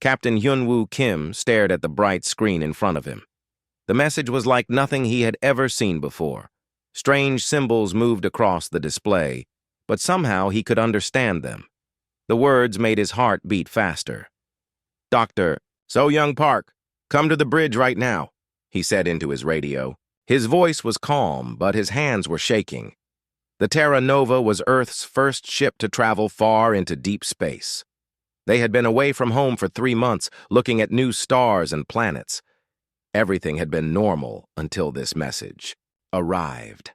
Captain Hyunwoo Kim stared at the bright screen in front of him. The message was like nothing he had ever seen before. Strange symbols moved across the display, but somehow he could understand them. The words made his heart beat faster. "Dr. So-Young Park, come to the bridge right now," he said into his radio. His voice was calm, but his hands were shaking. The Terra Nova was Earth's first ship to travel far into deep space. They had been away from home for 3 months, looking at new stars and planets. Everything had been normal until this message arrived.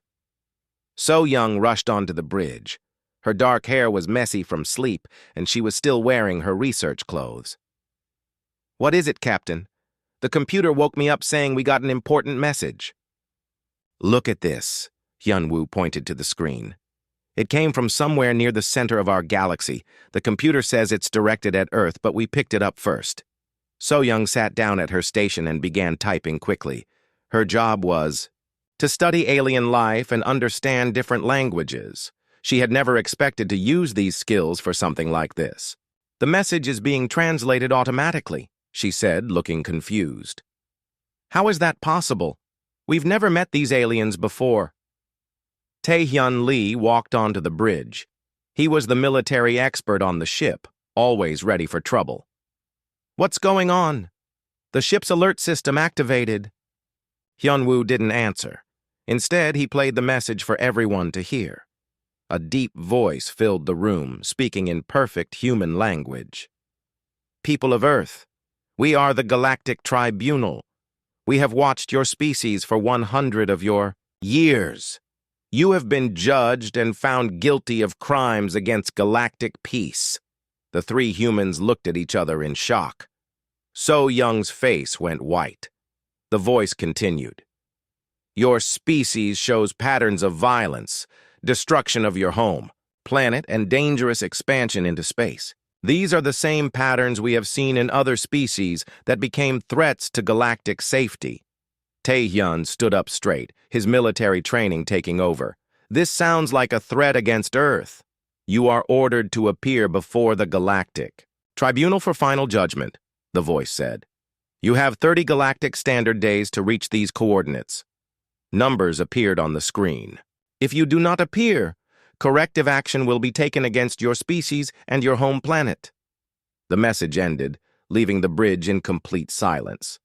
So-Young rushed onto the bridge. Her dark hair was messy from sleep, and she was still wearing her research clothes. "What is it, Captain? The computer woke me up saying we got an important message." "Look at this," Hyunwoo pointed to the screen. "It came from somewhere near the center of our galaxy. The computer says it's directed at Earth, but we picked it up first." So-Young sat down at her station and began typing quickly. Her job was to study alien life and understand different languages. She had never expected to use these skills for something like this. "The message is being translated automatically," she said, looking confused. "How is that possible? We've never met these aliens before." Tae-hyun Lee walked onto the bridge. He was the military expert on the ship, always ready for trouble. "What's going on? The ship's alert system activated." Hyunwoo didn't answer. Instead, he played the message for everyone to hear. A deep voice filled the room, speaking in perfect human language. "People of Earth, we are the Galactic Tribunal. We have watched your species for 100 of your years. You have been judged and found guilty of crimes against galactic peace." The 3 humans looked at each other in shock. So-Young's face went white. The voice continued. "Your species shows patterns of violence, destruction of your home, planet, and dangerous expansion into space. These are the same patterns we have seen in other species that became threats to galactic safety." Tae-hyun stood up straight, his military training taking over. "This sounds like a threat against Earth. You are ordered to appear before the Galactic Tribunal for final judgment," the voice said. "You have 30 galactic standard days to reach these coordinates." Numbers appeared on the screen. "If you do not appear, corrective action will be taken against your species and your home planet." The message ended, leaving the bridge in complete silence.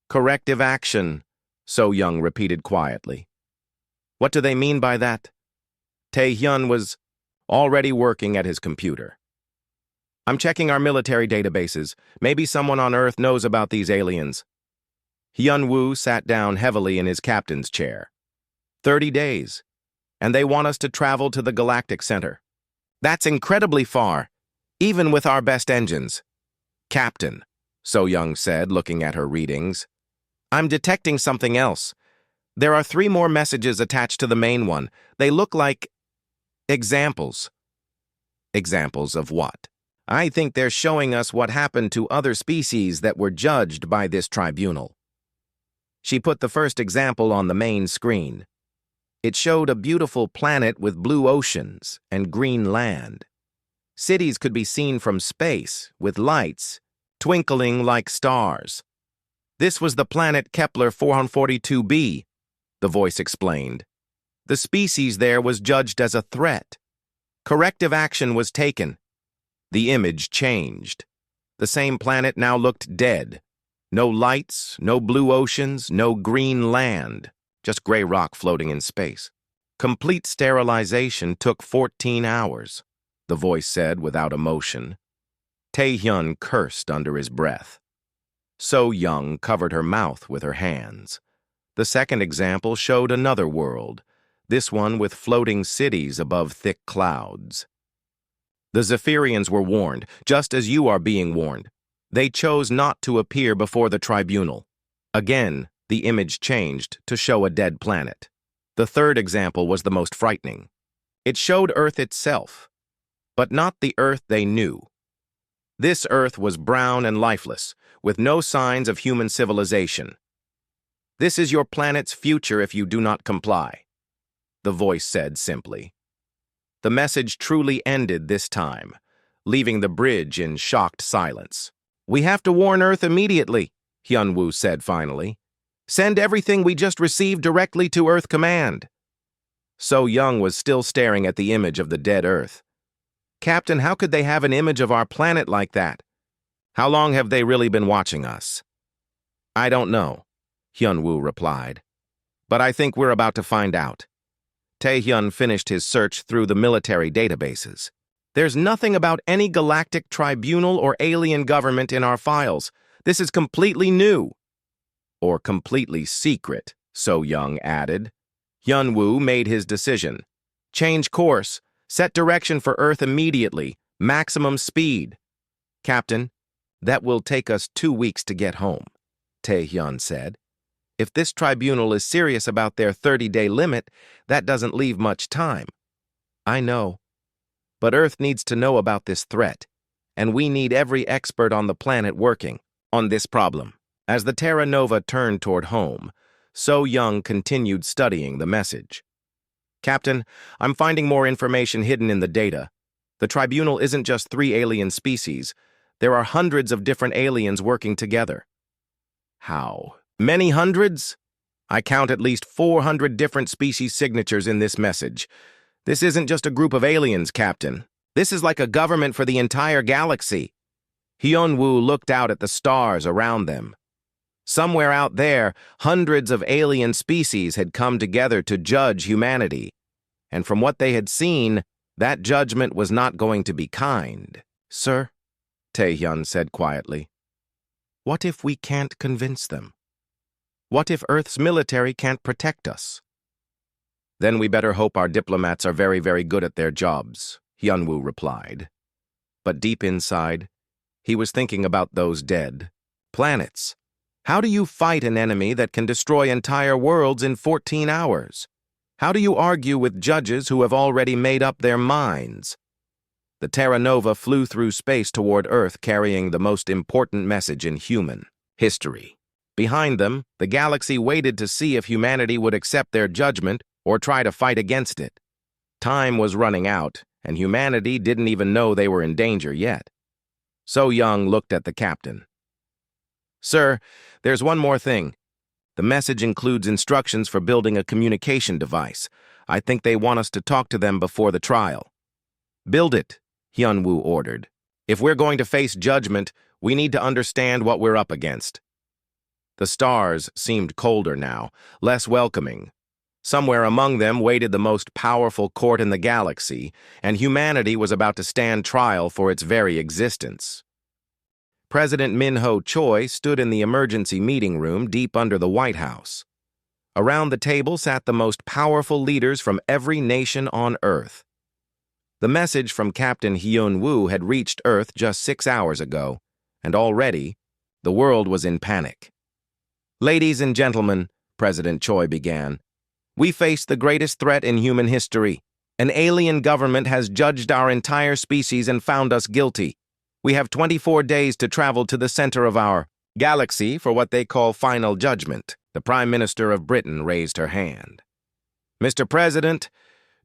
"Corrective action," So-Young repeated quietly. "What do they mean by that?" Tae-hyun was already working at his computer. "I'm checking our military databases. Maybe someone on Earth knows about these aliens." Hyunwoo sat down heavily in his captain's chair. 30 days, and they want us to travel to the Galactic Center. That's incredibly far, even with our best engines." "Captain," So-Young said, looking at her readings, "I'm detecting something else. There are 3 more messages attached to the main one. They look like examples." "Examples of what?" "I think they're showing us what happened to other species that were judged by this tribunal." She put the first example on the main screen. It showed a beautiful planet with blue oceans and green land. Cities could be seen from space, with lights twinkling like stars. "This was the planet Kepler 442b, the voice explained. "The species there was judged as a threat. Corrective action was taken." The image changed. The same planet now looked dead. No lights, no blue oceans, no green land, just gray rock floating in space. "Complete sterilization took 14 hours, the voice said without emotion. Tae-hyun cursed under his breath. So-Young covered her mouth with her hands. The second example showed another world, this one with floating cities above thick clouds. "The Zephyrians were warned, just as you are being warned. They chose not to appear before the tribunal." Again, the image changed to show a dead planet. The third example was the most frightening. It showed Earth itself, but not the Earth they knew. This Earth was brown and lifeless, with no signs of human civilization. "This is your planet's future if you do not comply," the voice said simply. The message truly ended this time, leaving the bridge in shocked silence. We have to warn Earth immediately, Hyunwoo said finally. Send everything we just received directly to Earth Command. So Young was still staring at the image of the dead Earth. Captain, how could they have an image of our planet like that? How long have they really been watching us? I don't know, Hyunwoo replied. But I think we're about to find out. Taehyun finished his search through the military databases. There's nothing about any galactic tribunal or alien government in our files. This is completely new. Or completely secret, So Young added. Hyunwoo made his decision. Change course. Set direction for Earth immediately. Maximum speed. Captain, that will take us 2 weeks to get home, Taehyun said. If this tribunal is serious about their 30-day limit, that doesn't leave much time. I know. But Earth needs to know about this threat, and we need every expert on the planet working on this problem. As the Terra Nova turned toward home, So Young continued studying the message. Captain, I'm finding more information hidden in the data. The tribunal isn't just 3 alien species. There are hundreds of different aliens working together. How? Many hundreds? I count at least 400 different species signatures in this message. This isn't just a group of aliens, Captain. This is like a government for the entire galaxy. Hyunwoo looked out at the stars around them. Somewhere out there, hundreds of alien species had come together to judge humanity. And from what they had seen, that judgment was not going to be kind. Sir, Taehyun said quietly, what if we can't convince them? What if Earth's military can't protect us? Then we better hope our diplomats are very, very good at their jobs, Hyunwoo replied. But deep inside, he was thinking about those dead planets. How do you fight an enemy that can destroy entire worlds in 14 hours? How do you argue with judges who have already made up their minds? The Terra Nova flew through space toward Earth carrying the most important message in human history. Behind them, the galaxy waited to see if humanity would accept their judgment or try to fight against it. Time was running out, and humanity didn't even know they were in danger yet. So Young looked at the captain. Sir, there's one more thing. The message includes instructions for building a communication device. I think they want us to talk to them before the trial. Build it, Hyunwoo ordered. If we're going to face judgment, we need to understand what we're up against. The stars seemed colder now, less welcoming. Somewhere among them waited the most powerful court in the galaxy, and humanity was about to stand trial for its very existence. President Min-ho Choi stood in the emergency meeting room deep under the White House. Around the table sat the most powerful leaders from every nation on Earth. The message from Captain Hyunwoo had reached Earth just 6 hours ago, and already the world was in panic. Ladies and gentlemen, President Choi began, we face the greatest threat in human history. An alien government has judged our entire species and found us guilty. We have 24 days to travel to the center of our galaxy for what they call final judgment. The Prime Minister of Britain raised her hand. Mr. President,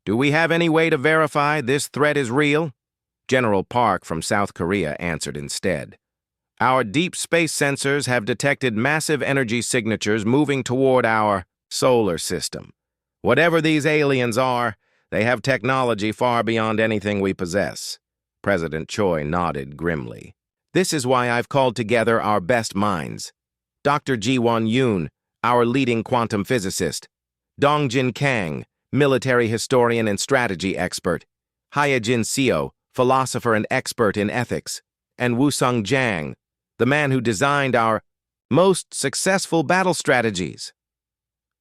do we have any way to verify this threat is real? General Park from South Korea answered instead. Our deep space sensors have detected massive energy signatures moving toward our solar system. Whatever these aliens are, they have technology far beyond anything we possess. President Choi nodded grimly. This is why I've called together our best minds. Dr. Ji-won Yoon, our leading quantum physicist. Dongjin Kang, military historian and strategy expert. Hyejin Seo, philosopher and expert in ethics. And Woo-sung Jang, the man who designed our most successful battle strategies.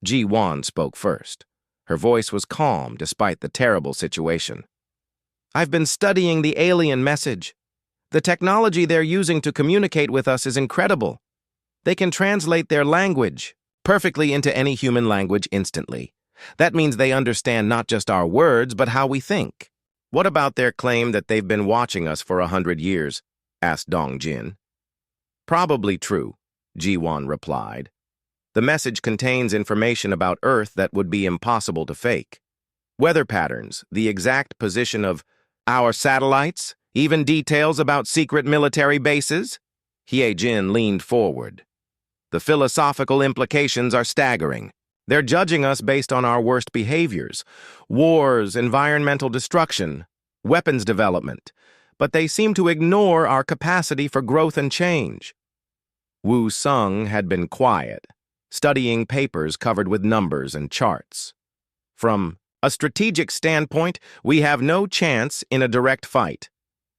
Ji-won spoke first. Her voice was calm despite the terrible situation. I've been studying the alien message. The technology they're using to communicate with us is incredible. They can translate their language perfectly into any human language instantly. That means they understand not just our words, but how we think. What about their claim that they've been watching us for 100 years? Asked Dongjin. Probably true, Ji-won replied. The message contains information about Earth that would be impossible to fake. Weather patterns, the exact position of our satellites, even details about secret military bases. Jin leaned forward. The philosophical implications are staggering. They're judging us based on our worst behaviors. Wars, environmental destruction, weapons development. But they seem to ignore our capacity for growth and change. Wu Sung had been quiet, studying papers covered with numbers and charts. From a strategic standpoint, we have no chance in a direct fight.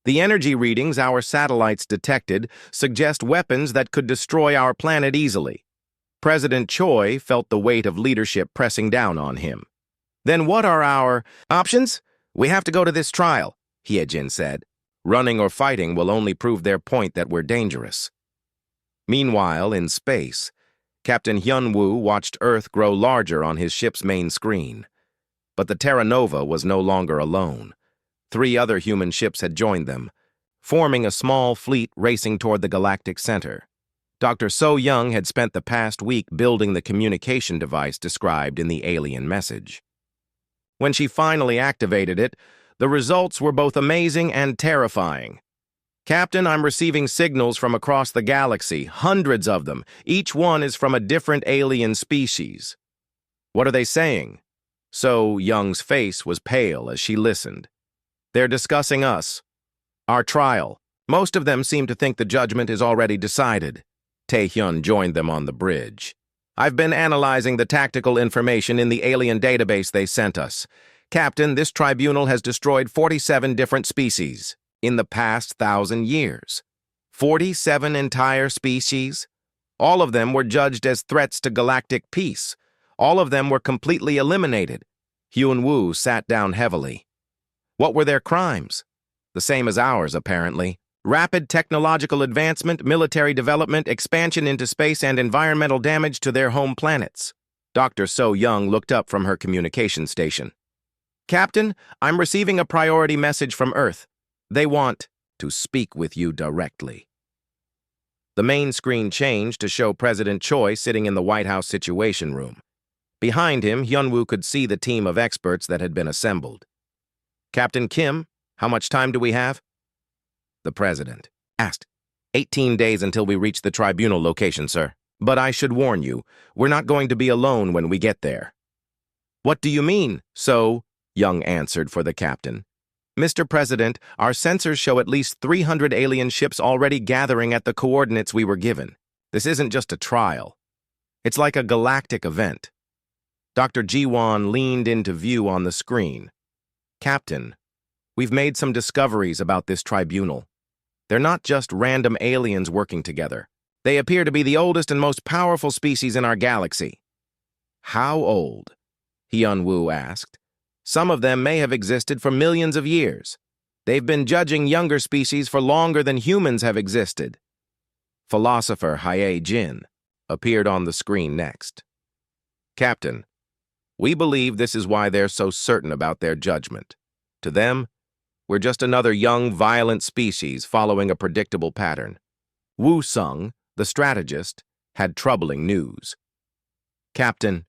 The energy readings our satellites detected suggest weapons that could destroy our planet easily. President Choi felt the weight of leadership pressing down on him. Then what are our options? We have to go to this trial, Jin said. Running or fighting will only prove their point that we're dangerous. Meanwhile, in space, Captain Hyun-woo watched Earth grow larger on his ship's main screen. But the Terra Nova was no longer alone. 3 other human ships had joined them, forming a small fleet racing toward the galactic center. Dr. So Young had spent the past week building the communication device described in the alien message. When she finally activated it, the results were both amazing and terrifying. Captain, I'm receiving signals from across the galaxy, hundreds of them. Each one is from a different alien species. What are they saying? So Young's face was pale as she listened. They're discussing us. Our trial. Most of them seem to think the judgment is already decided. Tae-hyun joined them on the bridge. I've been analyzing the tactical information in the alien database they sent us. Captain, this tribunal has destroyed 47 different species in the past 1,000 years. 47 entire species? All of them were judged as threats to galactic peace. All of them were completely eliminated. Hyun-woo sat down heavily. What were their crimes? The same as ours, apparently. Rapid technological advancement, military development, expansion into space, and environmental damage to their home planets. Dr. So Young looked up from her communication station. Captain, I'm receiving a priority message from Earth. They want to speak with you directly. The main screen changed to show President Choi sitting in the White House Situation Room. Behind him, Hyun-woo could see the team of experts that had been assembled. Captain Kim, how much time do we have? The president asked. 18 days until we reach the tribunal location, sir. But I should warn you, we're not going to be alone when we get there. What do you mean? So, Young answered for the captain. Mr. President, our sensors show at least 300 alien ships already gathering at the coordinates we were given. This isn't just a trial. It's like a galactic event. Dr. Ji-won leaned into view on the screen. Captain, we've made some discoveries about this tribunal. They're not just random aliens working together. They appear to be the oldest and most powerful species in our galaxy. How old? Hyun-woo asked. Some of them may have existed for millions of years. They've been judging younger species for longer than humans have existed. Philosopher Hae Jin appeared on the screen next. Captain, we believe this is why they're so certain about their judgment. To them, we're just another young, violent species following a predictable pattern. Wu Sung, the strategist, had troubling news. Captain,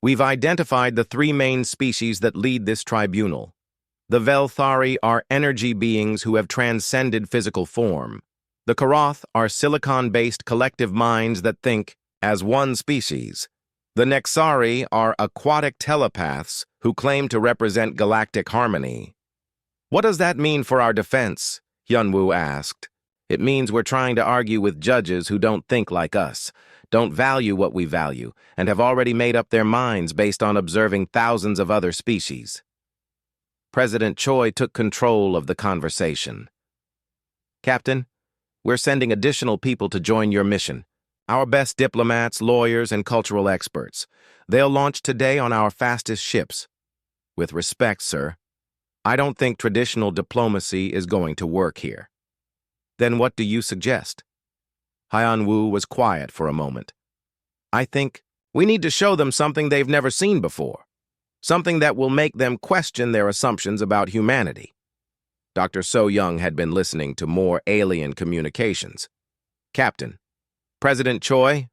we've identified the 3 main species that lead this tribunal. The Velthari are energy beings who have transcended physical form. The Karath are silicon-based collective minds that think as one species. The Nexari are aquatic telepaths who claim to represent galactic harmony. What does that mean for our defense? Hyun-woo asked. It means we're trying to argue with judges who don't think like us, don't value what we value, and have already made up their minds based on observing thousands of other species. President Choi took control of the conversation. Captain, we're sending additional people to join your mission. Our best diplomats, lawyers, and cultural experts. They'll launch today on our fastest ships. With respect, sir, I don't think traditional diplomacy is going to work here. Then what do you suggest? Hyun-woo was quiet for a moment. I think we need to show them something they've never seen before. Something that will make them question their assumptions about humanity. Dr. So Young had been listening to more alien communications. Captain, President Choi,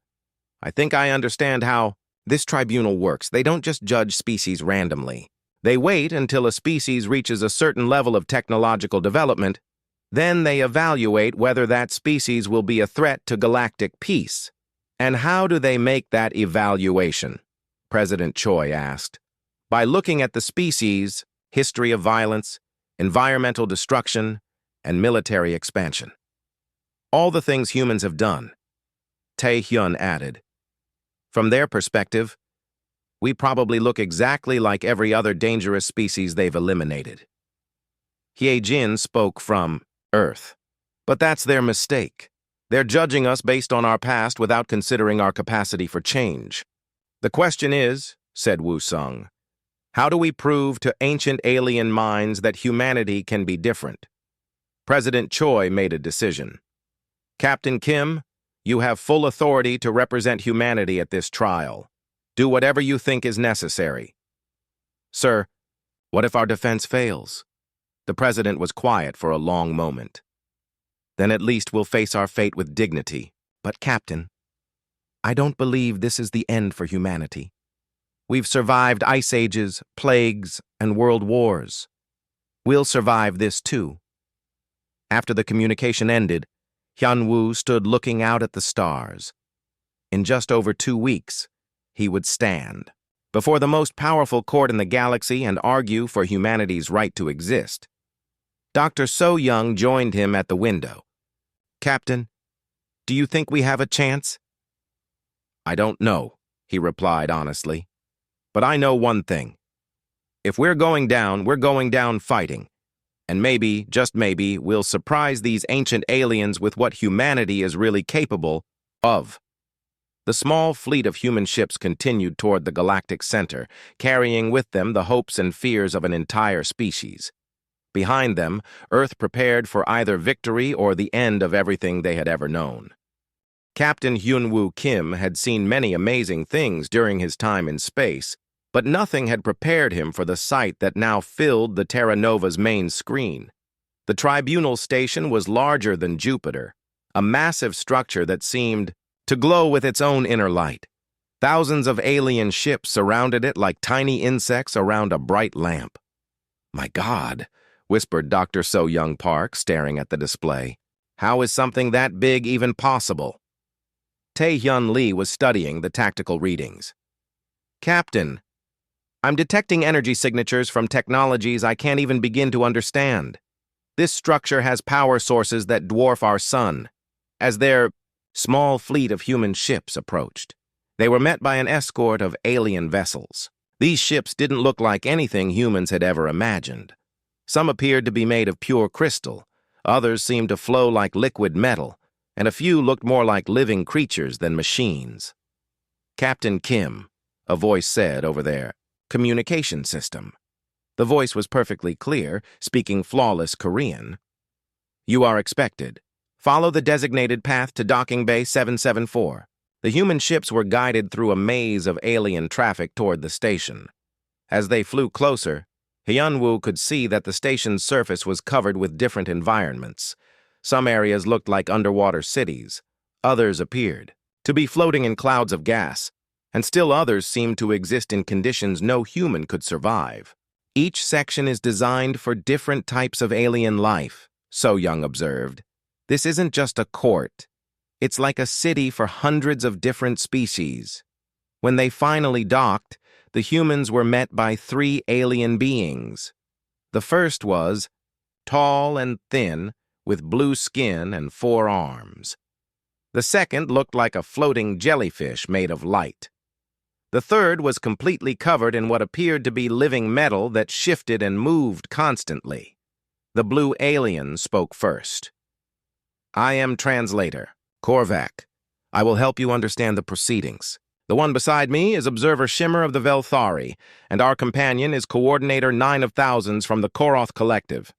I think I understand how this tribunal works. They don't just judge species randomly. They wait until a species reaches a certain level of technological development, Then they evaluate whether that species will be a threat to galactic peace. And how do they make that evaluation? President Choi asked. By looking at the species, history of violence, environmental destruction, and military expansion. All the things humans have done, Tae-hyun added. From their perspective, we probably look exactly like every other dangerous species they've eliminated. Hye-jin spoke from Earth. But that's their mistake. They're judging us based on our past without considering our capacity for change. The question is, said Woo-sung, how do we prove to ancient alien minds that humanity can be different? President Choi made a decision. Captain Kim, you have full authority to represent humanity at this trial. Do whatever you think is necessary. Sir, what if our defense fails? The president was quiet for a long moment. Then at least we'll face our fate with dignity. But, Captain, I don't believe this is the end for humanity. We've survived ice ages, plagues, and world wars. We'll survive this too. After the communication ended, Hyun-woo stood looking out at the stars. In just over 2 weeks, he would stand before the most powerful court in the galaxy and argue for humanity's right to exist. Dr. So-young joined him at the window. Captain, do you think we have a chance? I don't know, he replied honestly. But I know one thing. If we're going down fighting. And maybe, just maybe, we'll surprise these ancient aliens with what humanity is really capable of. The small fleet of human ships continued toward the galactic center, carrying with them the hopes and fears of an entire species. Behind them, Earth prepared for either victory or the end of everything they had ever known. Captain Hyun-woo Kim had seen many amazing things during his time in space, but nothing had prepared him for the sight that now filled the Terra Nova's main screen. The tribunal station was larger than Jupiter, a massive structure that seemed to glow with its own inner light. Thousands of alien ships surrounded it like tiny insects around a bright lamp. My God, whispered Dr. So-young Park, staring at the display. How is something that big even possible? Tae-hyun Lee was studying the tactical readings. Captain, I'm detecting energy signatures from technologies I can't even begin to understand. This structure has power sources that dwarf our sun. As their small fleet of human ships approached, they were met by an escort of alien vessels. These ships didn't look like anything humans had ever imagined. Some appeared to be made of pure crystal, others seemed to flow like liquid metal, and a few looked more like living creatures than machines. Captain Kim, a voice said over their communication system. The voice was perfectly clear, speaking flawless Korean. You are expected. Follow the designated path to Docking Bay 774. The human ships were guided through a maze of alien traffic toward the station. As they flew closer, Hyun-woo could see that the station's surface was covered with different environments. Some areas looked like underwater cities. Others appeared to be floating in clouds of gas, and still others seemed to exist in conditions no human could survive. Each section is designed for different types of alien life, So-young observed. This isn't just a court. It's like a city for hundreds of different species. When they finally docked, the humans were met by 3 alien beings. The first was tall and thin, with blue skin and 4 arms. The second looked like a floating jellyfish made of light. The third was completely covered in what appeared to be living metal that shifted and moved constantly. The blue alien spoke first. I am translator, Korvac. I will help you understand the proceedings. The one beside me is Observer Shimmer of the Velthari, and our companion is Coordinator 9 of Thousands from the Koroth Collective.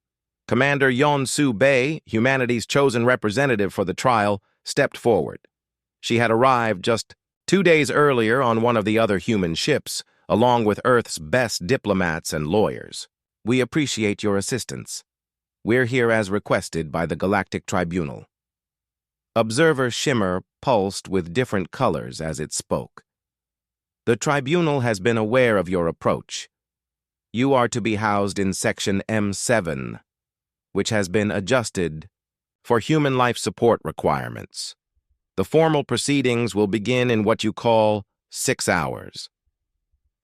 Commander Yeon-Soo Bae, humanity's chosen representative for the trial, stepped forward. She had arrived just 2 days earlier on one of the other human ships, along with Earth's best diplomats and lawyers. We appreciate your assistance. We're here as requested by the Galactic Tribunal. Observer Shimmer pulsed with different colors as it spoke. The tribunal has been aware of your approach. You are to be housed in Section M7. which has been adjusted for human life support requirements. The formal proceedings will begin in what you call 6 hours.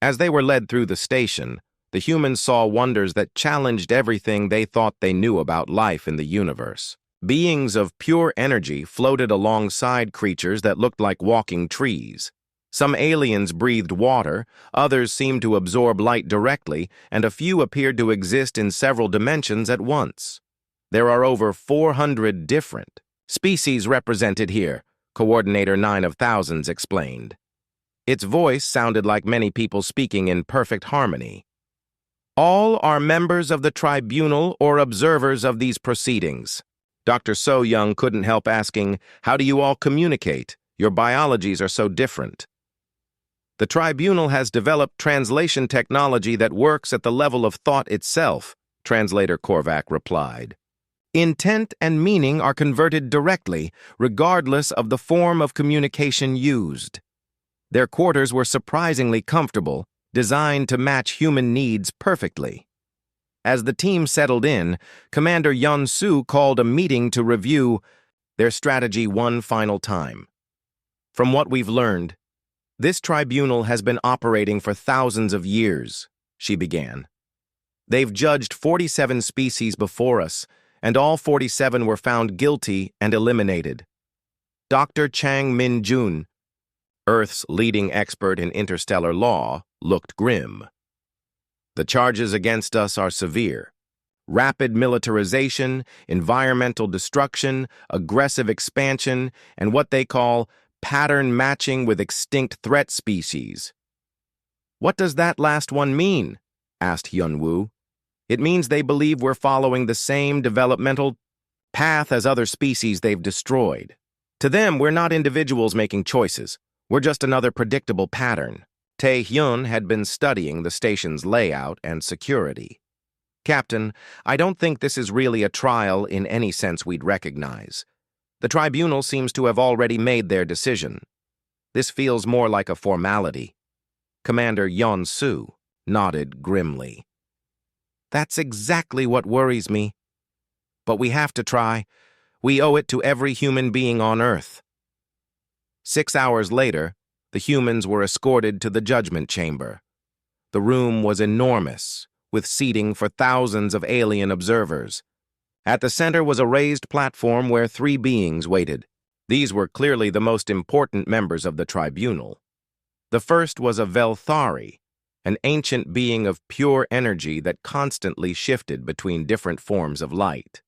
As they were led through the station, the humans saw wonders that challenged everything they thought they knew about life in the universe. Beings of pure energy floated alongside creatures that looked like walking trees. Some aliens breathed water, others seemed to absorb light directly, and a few appeared to exist in several dimensions at once. There are over 400 different species represented here, Coordinator 9 of Thousands explained. Its voice sounded like many people speaking in perfect harmony. All are members of the tribunal or observers of these proceedings. Dr. So Young couldn't help asking, how do you all communicate? Your biologies are so different. The tribunal has developed translation technology that works at the level of thought itself, Translator Korvac replied. Intent and meaning are converted directly, regardless of the form of communication used. Their quarters were surprisingly comfortable, designed to match human needs perfectly. As the team settled in, Commander Yun-Su called a meeting to review their strategy one final time. From what we've learned, this tribunal has been operating for thousands of years, she began. They've judged 47 species before us, and all 47 were found guilty and eliminated. Dr. Chang Min-jun, Earth's leading expert in interstellar law, looked grim. The charges against us are severe. Rapid militarization, environmental destruction, aggressive expansion, and what they call pattern matching with extinct threat species. What does that last one mean? Asked Hyun-woo. It means they believe we're following the same developmental path as other species they've destroyed. To them, we're not individuals making choices. We're just another predictable pattern. Tae-hyun had been studying the station's layout and security. Captain, I don't think this is really a trial in any sense we'd recognize. The tribunal seems to have already made their decision. This feels more like a formality. Commander Yun-Su nodded grimly. That's exactly what worries me. But we have to try. We owe it to every human being on Earth. 6 hours later, the humans were escorted to the judgment chamber. The room was enormous, with seating for thousands of alien observers. At the center was a raised platform where 3 beings waited. These were clearly the most important members of the tribunal. The first was a Velthari, an ancient being of pure energy that constantly shifted between different forms of light.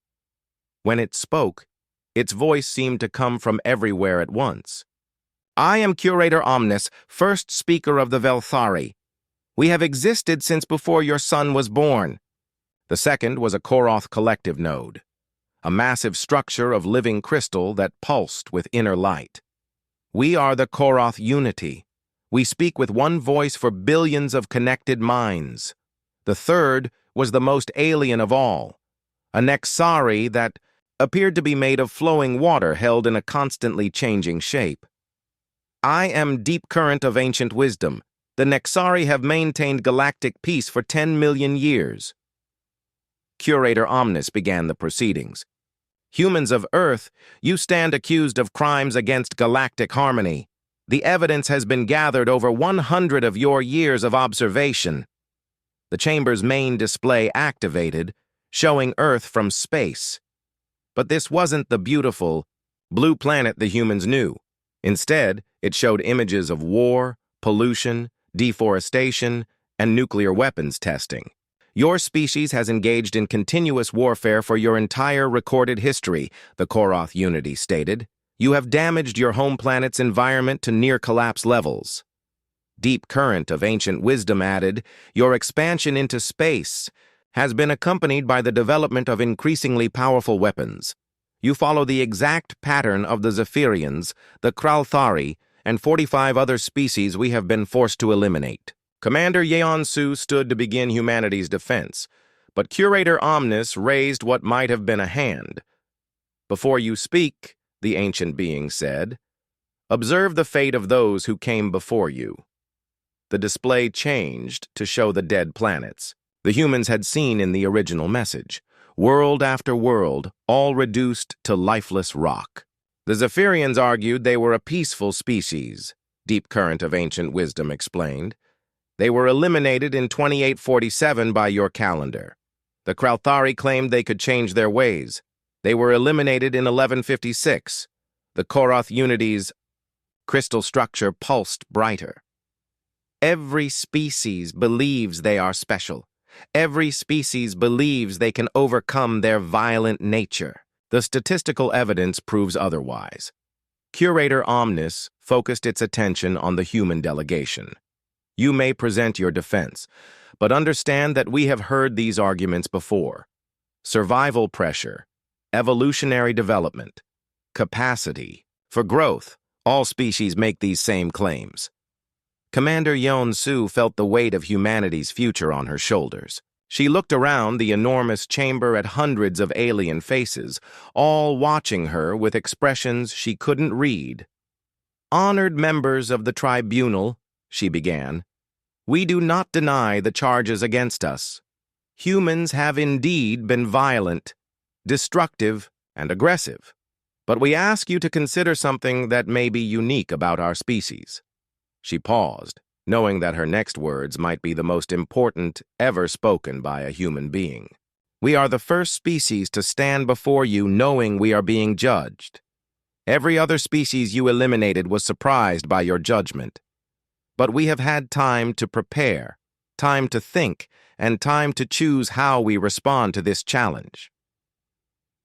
When it spoke, its voice seemed to come from everywhere at once. I am Curator Omnis, first speaker of the Velthari. We have existed since before your son was born. The second was a Koroth collective node, a massive structure of living crystal that pulsed with inner light. We are the Koroth unity. We speak with one voice for billions of connected minds. The third was the most alien of all, a Nexari that appeared to be made of flowing water held in a constantly changing shape. I am Deep Current of Ancient Wisdom. The Nexari have maintained galactic peace for 10 million years. Curator Omnis began the proceedings. Humans of Earth, you stand accused of crimes against galactic harmony. The evidence has been gathered over 100 of your years of observation. The chamber's main display activated, showing Earth from space. But this wasn't the beautiful, blue planet the humans knew. Instead, it showed images of war, pollution, deforestation, and nuclear weapons testing. Your species has engaged in continuous warfare for your entire recorded history, the Koroth Unity stated. You have damaged your home planet's environment to near-collapse levels. Deep Current of Ancient Wisdom added, your expansion into space has been accompanied by the development of increasingly powerful weapons. You follow the exact pattern of the Zephyrians, the Kralthari, and 45 other species we have been forced to eliminate. Commander Yeon-su stood to begin humanity's defense, but Curator Omnis raised what might have been a hand. Before you speak, the ancient being said, observe the fate of those who came before you. The display changed to show the dead planets the humans had seen in the original message. world after world, all reduced to lifeless rock. The Zephyrians argued they were a peaceful species, Deep Current of Ancient Wisdom explained. They were eliminated in 2847 by your calendar. The Krauthari claimed they could change their ways. They were eliminated in 1156. The Koroth Unity's crystal structure pulsed brighter. Every species believes they are special. Every species believes they can overcome their violent nature. The statistical evidence proves otherwise. Curator Omnis focused its attention on the human delegation. You may present your defense, but understand that we have heard these arguments before. Survival pressure, evolutionary development, capacity for growth. All species make these same claims. Commander Yeon-su felt the weight of humanity's future on her shoulders. She looked around the enormous chamber at hundreds of alien faces, all watching her with expressions she couldn't read. "Honored members of the tribunal," she began, "we do not deny the charges against us. Humans have indeed been violent, destructive, and aggressive. But we ask you to consider something that may be unique about our species." She paused, knowing that her next words might be the most important ever spoken by a human being. "We are the first species to stand before you knowing we are being judged. Every other species you eliminated was surprised by your judgment. But we have had time to prepare, time to think, and time to choose how we respond to this challenge."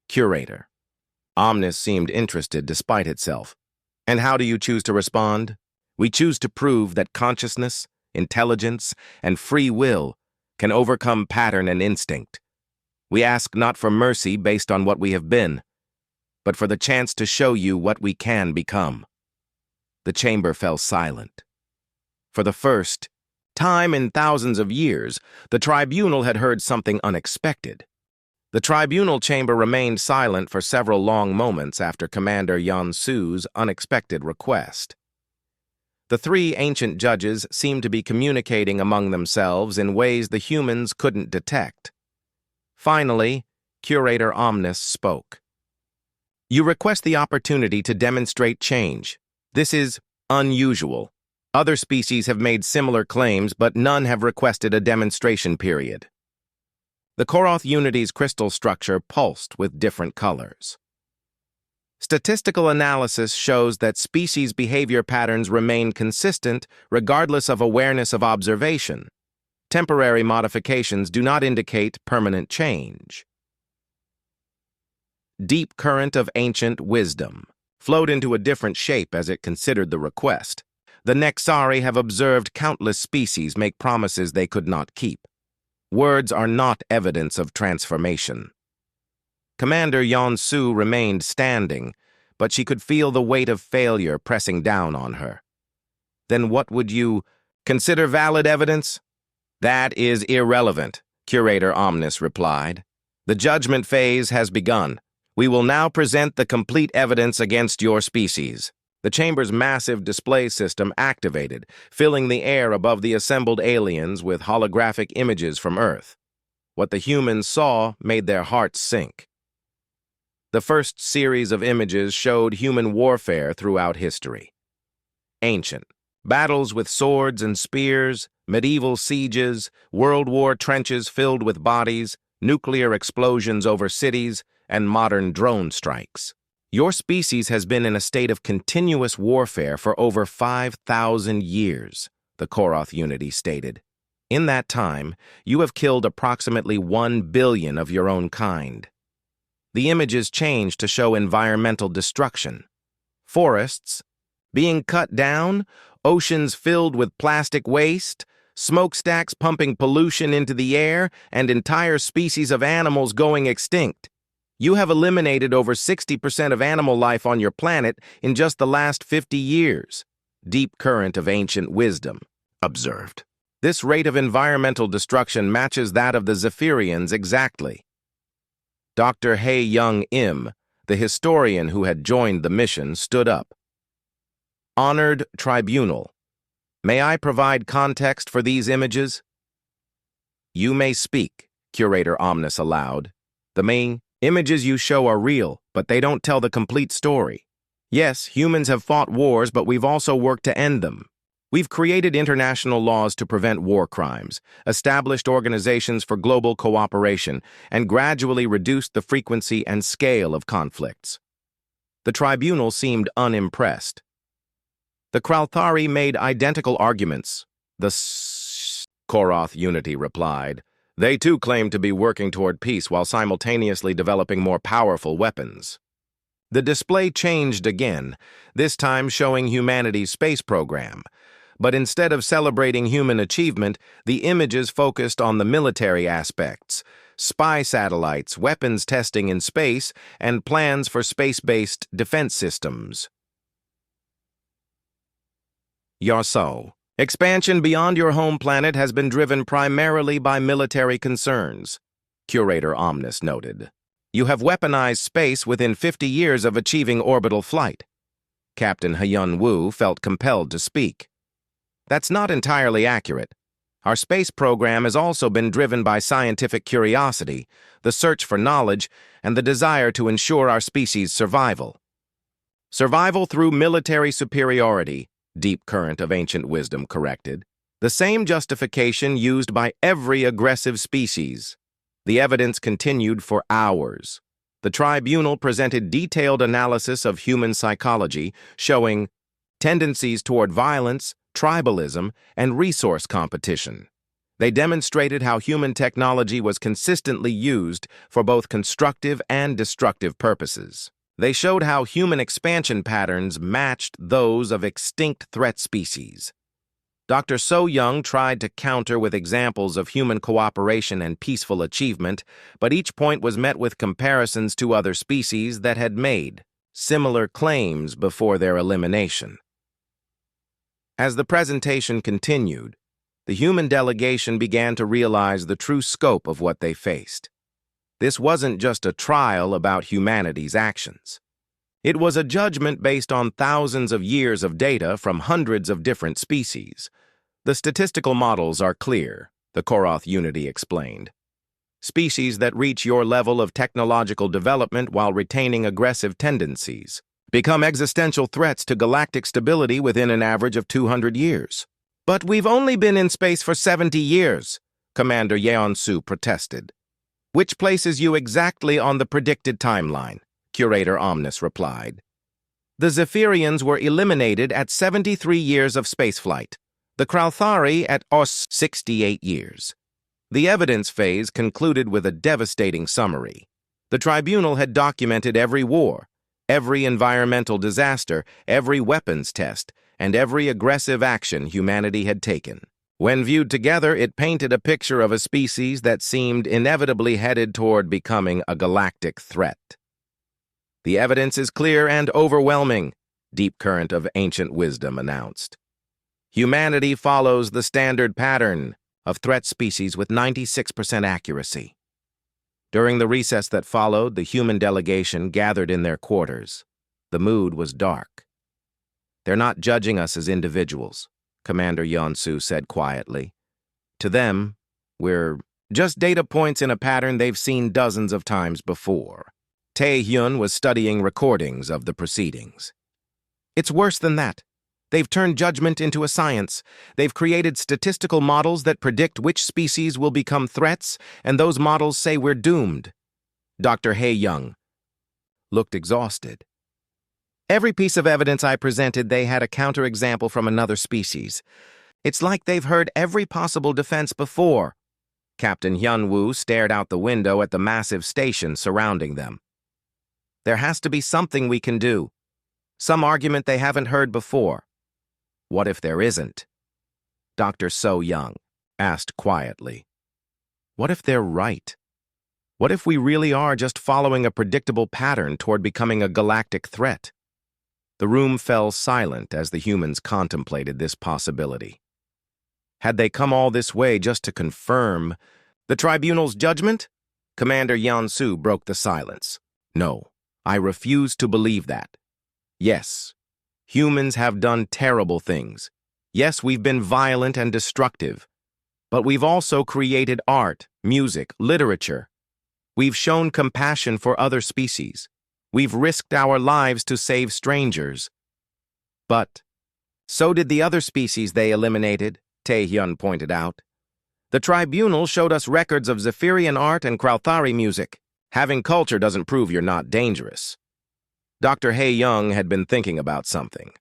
Curator. Omnis seemed interested despite itself. "And how do you choose to respond?" "We choose to prove that consciousness, intelligence, and free will can overcome pattern and instinct. We ask not for mercy based on what we have been, but for the chance to show you what we can become." The chamber fell silent. For the first time in thousands of years, the tribunal had heard something unexpected. The tribunal chamber remained silent for several long moments after Commander Yeon-su's unexpected request. The three ancient judges seemed to be communicating among themselves in ways the humans couldn't detect. Finally, Curator Omnis spoke. "You request the opportunity to demonstrate change. This is unusual. Other species have made similar claims, but none have requested a demonstration period." The Koroth Unity's crystal structure pulsed with different colors. "Statistical analysis shows that species behavior patterns remain consistent regardless of awareness of observation. Temporary modifications do not indicate permanent change." Deep Current of Ancient Wisdom flowed into a different shape as it considered the request. The Nexari have observed countless species make promises they could not keep. Words are not evidence of transformation. Commander Yeon-su remained standing, but she could feel the weight of failure pressing down on her. "Then what would you consider valid evidence?" "That is irrelevant," Curator Omnis replied. "The judgment phase has begun. We will now present the complete evidence against your species." The chamber's massive display system activated, filling the air above the assembled aliens with holographic images from Earth. What the humans saw made their hearts sink. The first series of images showed human warfare throughout history. Ancient. Battles with swords and spears, medieval sieges, World War trenches filled with bodies, nuclear explosions over cities, and modern drone strikes. Your species has been in a state of continuous warfare for over 5,000 years, the Koroth Unity stated. In that time, you have killed approximately 1 billion of your own kind. The images changed to show environmental destruction. Forests being cut down, oceans filled with plastic waste, smokestacks pumping pollution into the air, and entire species of animals going extinct. You have eliminated over 60% of animal life on your planet in just the last 50 years. Deep Current of Ancient Wisdom observed. This rate of environmental destruction matches that of the Zephyrians exactly. Dr. Hae-Young Im, the historian who had joined the mission, stood up. "Honored Tribunal, may I provide context for these images?" "You may speak," Curator Omnis allowed. The main images you show are real, but they don't tell the complete story. Yes, humans have fought wars, but we've also worked to end them. We've created international laws to prevent war crimes, established organizations for global cooperation, and gradually reduced the frequency and scale of conflicts. The tribunal seemed unimpressed. The Kralthari made identical arguments. The Koroth Unity replied. They too claimed to be working toward peace while simultaneously developing more powerful weapons. The display changed again, this time showing humanity's space program. But instead of celebrating human achievement, the images focused on the military aspects, spy satellites, weapons testing in space, and plans for space-based defense systems. Yarso. Expansion beyond your home planet has been driven primarily by military concerns, Curator Omnis noted. You have weaponized space within 50 years of achieving orbital flight. Captain Hyun Woo felt compelled to speak. That's not entirely accurate. Our space program has also been driven by scientific curiosity, the search for knowledge, and the desire to ensure our species' survival. Survival through military superiority, Deep Current of Ancient Wisdom corrected. The same justification used by every aggressive species. The evidence continued for hours. The tribunal presented detailed analysis of human psychology, showing tendencies toward violence, tribalism, and resource competition. They demonstrated how human technology was consistently used for both constructive and destructive purposes. They showed how human expansion patterns matched those of extinct threat species. Dr. So Young tried to counter with examples of human cooperation and peaceful achievement, but each point was met with comparisons to other species that had made similar claims before their elimination. As the presentation continued, the human delegation began to realize the true scope of what they faced. This wasn't just a trial about humanity's actions. It was a judgment based on thousands of years of data from hundreds of different species. The statistical models are clear, the Koroth Unity explained. Species that reach your level of technological development while retaining aggressive tendencies become existential threats to galactic stability within an average of 200 years. But we've only been in space for 70 years, Commander Yeon-Su protested. Which places you exactly on the predicted timeline, Curator Omnis replied. The Zephyrians were eliminated at 73 years of spaceflight, the Kralthari at 68 years. The evidence phase concluded with a devastating summary. The tribunal had documented every war, every environmental disaster, every weapons test, and every aggressive action humanity had taken. When viewed together, it painted a picture of a species that seemed inevitably headed toward becoming a galactic threat. The evidence is clear and overwhelming, Deep Current of Ancient Wisdom announced. Humanity follows the standard pattern of threat species with 96% accuracy. During the recess that followed, the human delegation gathered in their quarters. The mood was dark. They're not judging us as individuals, Commander Yeon-Su said quietly. To them, we're just data points in a pattern they've seen dozens of times before. Tae-hyun was studying recordings of the proceedings. It's worse than that. They've turned judgment into a science. They've created statistical models that predict which species will become threats, and those models say we're doomed. Dr. Hae-young looked exhausted. Every piece of evidence I presented, they had a counterexample from another species. It's like they've heard every possible defense before. Captain Hyun-woo stared out the window at the massive station surrounding them. There has to be something we can do. Some argument they haven't heard before. What if there isn't? Dr. So Young asked quietly. What if they're right? What if we really are just following a predictable pattern toward becoming a galactic threat? The room fell silent as the humans contemplated this possibility. Had they come all this way just to confirm the tribunal's judgment? Commander Yeon-Su broke the silence. No, I refuse to believe that. Yes, humans have done terrible things. Yes, we've been violent and destructive. But we've also created art, music, literature. We've shown compassion for other species. We've risked our lives to save strangers. But so did the other species they eliminated, Tae-hyun pointed out. The tribunal showed us records of Zephyrian art and Krauthari music. Having culture doesn't prove you're not dangerous. Dr. Hae-young had been thinking about something.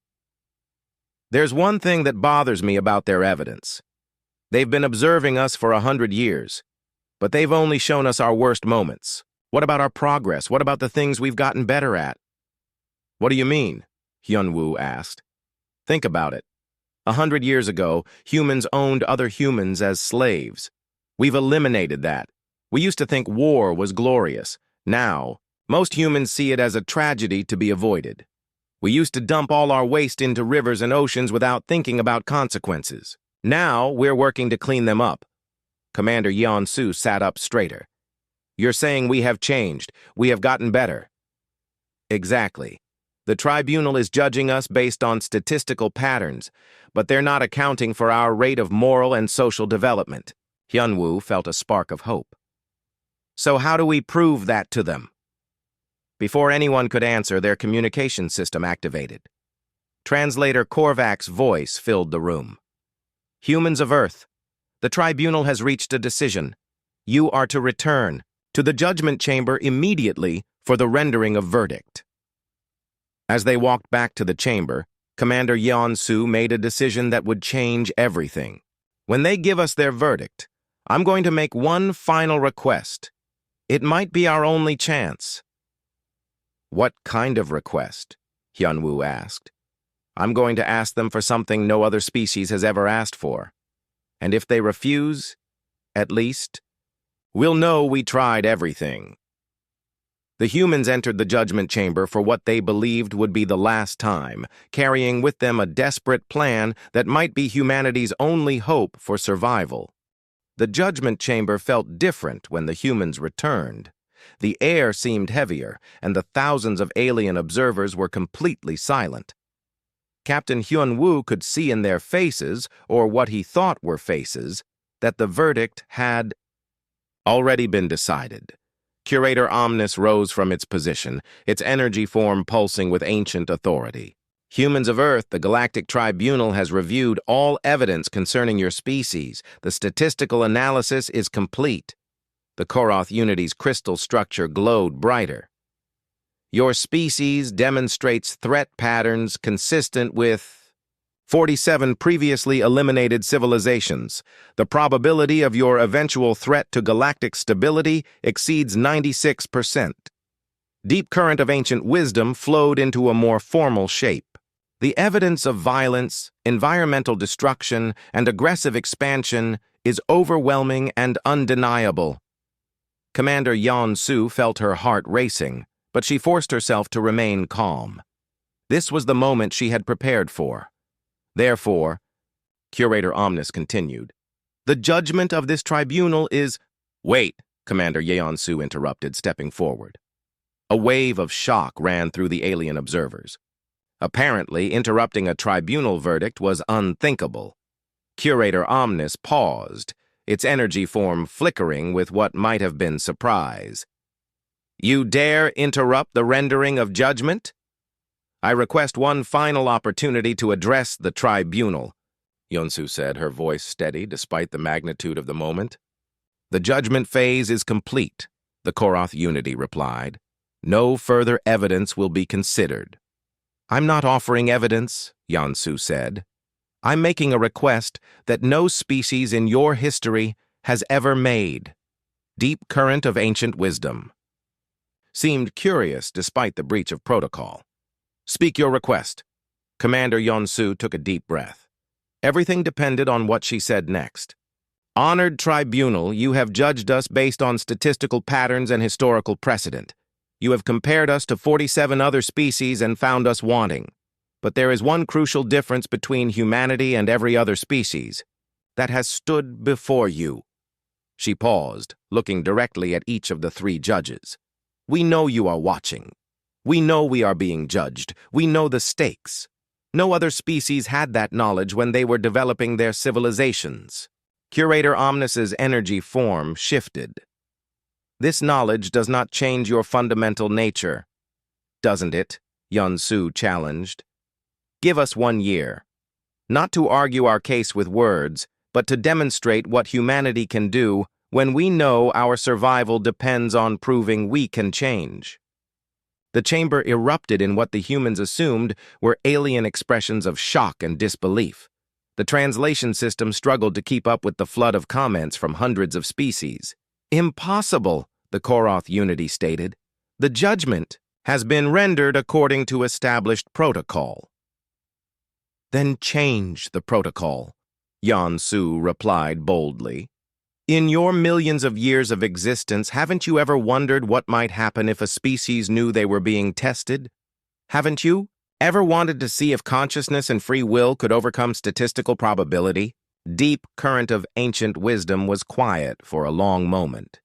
There's one thing that bothers me about their evidence. They've been observing us for 100 years, but they've only shown us our worst moments. What about our progress? What about the things we've gotten better at? What do you mean? Hyun-woo asked. Think about it. 100 years ago, humans owned other humans as slaves. We've eliminated that. We used to think war was glorious. Now, most humans see it as a tragedy to be avoided. We used to dump all our waste into rivers and oceans without thinking about consequences. Now, we're working to clean them up. Commander Yeon-soo sat up straighter. You're saying we have changed. We have gotten better. Exactly. The tribunal is judging us based on statistical patterns, but they're not accounting for our rate of moral and social development. Hyun-woo felt a spark of hope. So how do we prove that to them? Before anyone could answer, their communication system activated. Translator Korvac's voice filled the room. Humans of Earth, the tribunal has reached a decision. You are to return to the judgment chamber immediately for the rendering of verdict. As they walked back to the chamber, Commander Yeon-soo made a decision that would change everything. When they give us their verdict, I'm going to make one final request. It might be our only chance. What kind of request? Hyun-woo asked. I'm going to ask them for something no other species has ever asked for. And if they refuse, at least, we'll know we tried everything. The humans entered the judgment chamber for what they believed would be the last time, carrying with them a desperate plan that might be humanity's only hope for survival. The judgment chamber felt different when the humans returned. The air seemed heavier, and the thousands of alien observers were completely silent. Captain Hyun-woo could see in their faces, or what he thought were faces, that the verdict had already been decided. Curator Omnis rose from its position, its energy form pulsing with ancient authority. Humans of Earth, the Galactic Tribunal has reviewed all evidence concerning your species. The statistical analysis is complete. The Koroth Unity's crystal structure glowed brighter. Your species demonstrates threat patterns consistent with 47 previously eliminated civilizations. The probability of your eventual threat to galactic stability exceeds 96%. Deep current of ancient wisdom flowed into a more formal shape. The evidence of violence, environmental destruction, and aggressive expansion is overwhelming and undeniable. Commander Yeon-soo felt her heart racing, but she forced herself to remain calm. This was the moment she had prepared for. Therefore, Curator Omnis continued, the judgment of this tribunal is— Wait, Commander Yeon-soo interrupted, stepping forward. A wave of shock ran through the alien observers. Apparently, interrupting a tribunal verdict was unthinkable. Curator Omnis paused, its energy form flickering with what might have been surprise. You dare interrupt the rendering of judgment? I request one final opportunity to address the tribunal, Yeon-soo said, her voice steady despite the magnitude of the moment. The judgment phase is complete, the Koroth Unity replied. No further evidence will be considered. I'm not offering evidence, Yeon-soo said. I'm making a request that no species in your history has ever made. Deep current of ancient wisdom. Seemed curious despite the breach of protocol. Speak your request. Commander Yeon-soo took a deep breath. Everything depended on what she said next. Honored tribunal, you have judged us based on statistical patterns and historical precedent. You have compared us to 47 other species and found us wanting. But there is one crucial difference between humanity and every other species that has stood before you. She paused, looking directly at each of the three judges. We know you are watching. We know we are being judged. We know the stakes. No other species had that knowledge when they were developing their civilizations. Curator Omnis's energy form shifted. This knowledge does not change your fundamental nature, doesn't it? Yun-Su challenged. Give us 1 year. Not to argue our case with words, but to demonstrate what humanity can do when we know our survival depends on proving we can change. The chamber erupted in what the humans assumed were alien expressions of shock and disbelief. The translation system struggled to keep up with the flood of comments from hundreds of species. Impossible, the Koroth Unity stated. The judgment has been rendered according to established protocol. Then change the protocol, Yun-Su replied boldly. In your millions of years of existence, haven't you ever wondered what might happen if a species knew they were being tested? Haven't you ever wanted to see if consciousness and free will could overcome statistical probability? Deep current of ancient wisdom was quiet for a long moment.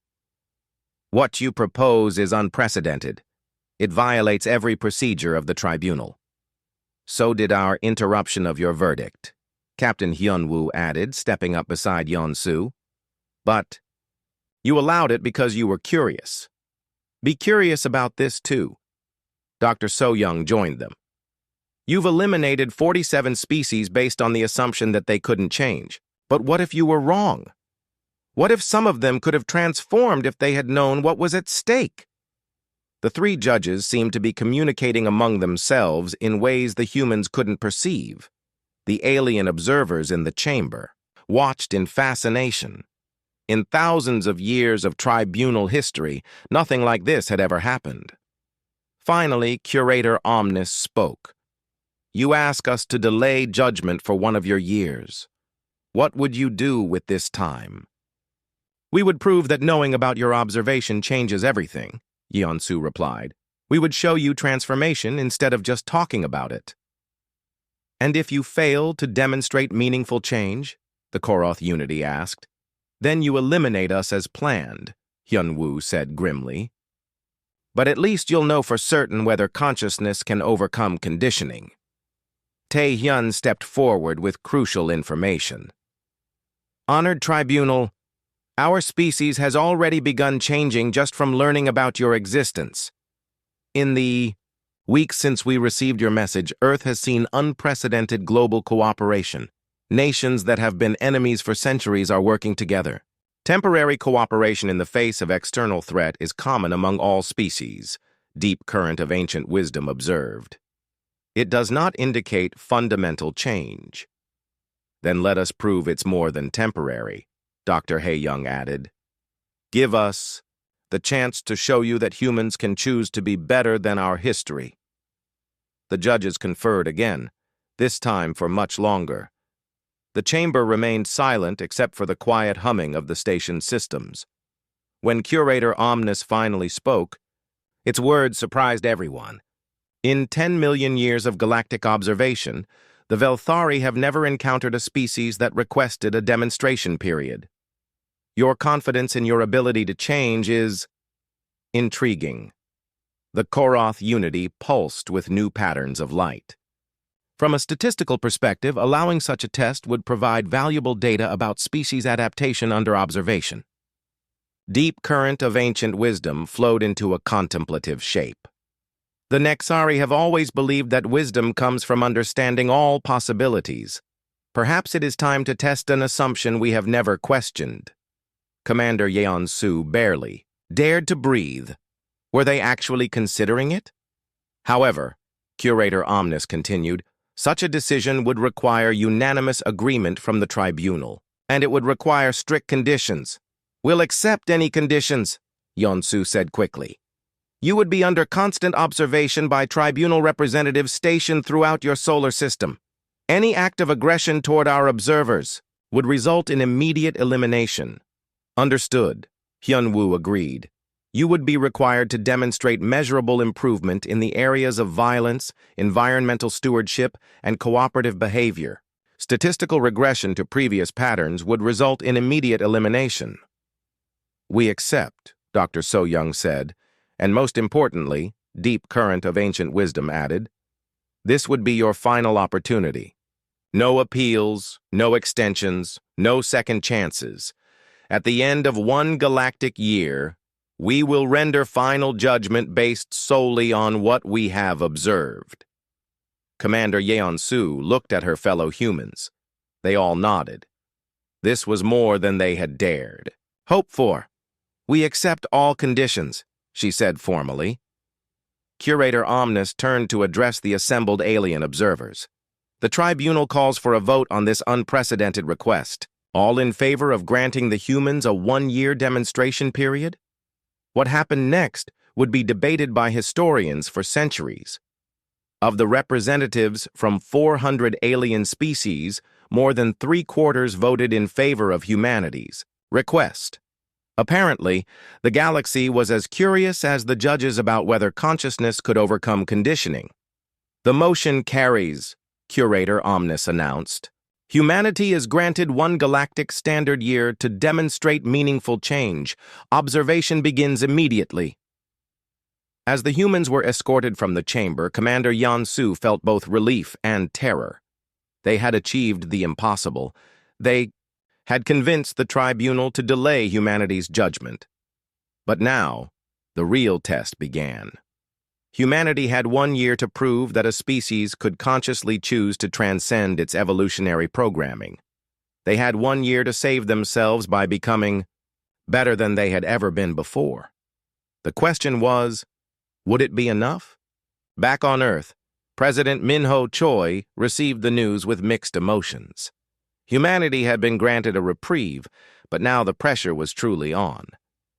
What you propose is unprecedented. It violates every procedure of the tribunal. So did our interruption of your verdict, Captain Hyun-Woo added, stepping up beside Yun-Su. But you allowed it because you were curious. Be curious about this, too. Dr. So-Young joined them. You've eliminated 47 species based on the assumption that they couldn't change. But what if you were wrong? What if some of them could have transformed if they had known what was at stake? The 3 judges seemed to be communicating among themselves in ways the humans couldn't perceive. The alien observers in the chamber watched in fascination. In thousands of years of tribunal history, nothing like this had ever happened. Finally, Curator Omnis spoke. You ask us to delay judgment for 1 of your years. What would you do with this time? We would prove that knowing about your observation changes everything, Yun-Su replied. We would show you transformation instead of just talking about it. And if you fail to demonstrate meaningful change, the Koroth Unity asked, then you eliminate us as planned, Hyun-Woo said grimly. But at least you'll know for certain whether consciousness can overcome conditioning. Tae-Hyun stepped forward with crucial information. Honored Tribunal, our species has already begun changing just from learning about your existence. In the weeks since we received your message, Earth has seen unprecedented global cooperation. Nations that have been enemies for centuries are working together. Temporary cooperation in the face of external threat is common among all species, Deep Current of Ancient Wisdom observed. It does not indicate fundamental change. Then let us prove it's more than temporary, Dr. Hae-Young added. Give us the chance to show you that humans can choose to be better than our history. The judges conferred again, this time for much longer. The chamber remained silent except for the quiet humming of the station's systems. When Curator Omnis finally spoke, its words surprised everyone. In 10 million years of galactic observation, the Velthari have never encountered a species that requested a demonstration period. Your confidence in your ability to change is intriguing. The Koroth Unity pulsed with new patterns of light. From a statistical perspective, allowing such a test would provide valuable data about species adaptation under observation. Deep current of ancient wisdom flowed into a contemplative shape. The Nexari have always believed that wisdom comes from understanding all possibilities. Perhaps it is time to test an assumption we have never questioned. Commander Yeon-Su barely dared to breathe. Were they actually considering it? However, Curator Omnis continued, such a decision would require unanimous agreement from the tribunal, and it would require strict conditions. We'll accept any conditions, Yeon-Su said quickly. You would be under constant observation by tribunal representatives stationed throughout your solar system. Any act of aggression toward our observers would result in immediate elimination. Understood, Hyun-Woo agreed. You would be required to demonstrate measurable improvement in the areas of violence, environmental stewardship, and cooperative behavior. Statistical regression to previous patterns would result in immediate elimination. We accept, Dr. So-Young said, and most importantly, Deep Current of Ancient Wisdom added, this would be your final opportunity. No appeals, no extensions, no second chances. At the end of 1 galactic year, We will render final judgment based solely on what we have observed. Commander Yeon-su looked at her fellow humans. They all nodded. This was more than they had dared hope for. We accept all conditions, she said formally. Curator Omnis turned to address the assembled alien observers. The tribunal calls for a vote on this unprecedented request. All in favor of granting the humans a 1-year demonstration period? What happened next would be debated by historians for centuries. Of the representatives from 400 alien species, more than 3/4 voted in favor of humanity's request. Apparently, the galaxy was as curious as the judges about whether consciousness could overcome conditioning. The motion carries, Curator Omnis announced. Humanity is granted 1 galactic standard year to demonstrate meaningful change. Observation begins immediately. As the humans were escorted from the chamber, Commander Yeon-su felt both relief and terror. They had achieved the impossible. They had convinced the tribunal to delay humanity's judgment. But now, the real test began. Humanity had 1 year to prove that a species could consciously choose to transcend its evolutionary programming. They had 1 year to save themselves by becoming better than they had ever been before. The question was, would it be enough? Back on Earth, President Min-ho Choi received the news with mixed emotions. Humanity had been granted a reprieve, but now the pressure was truly on.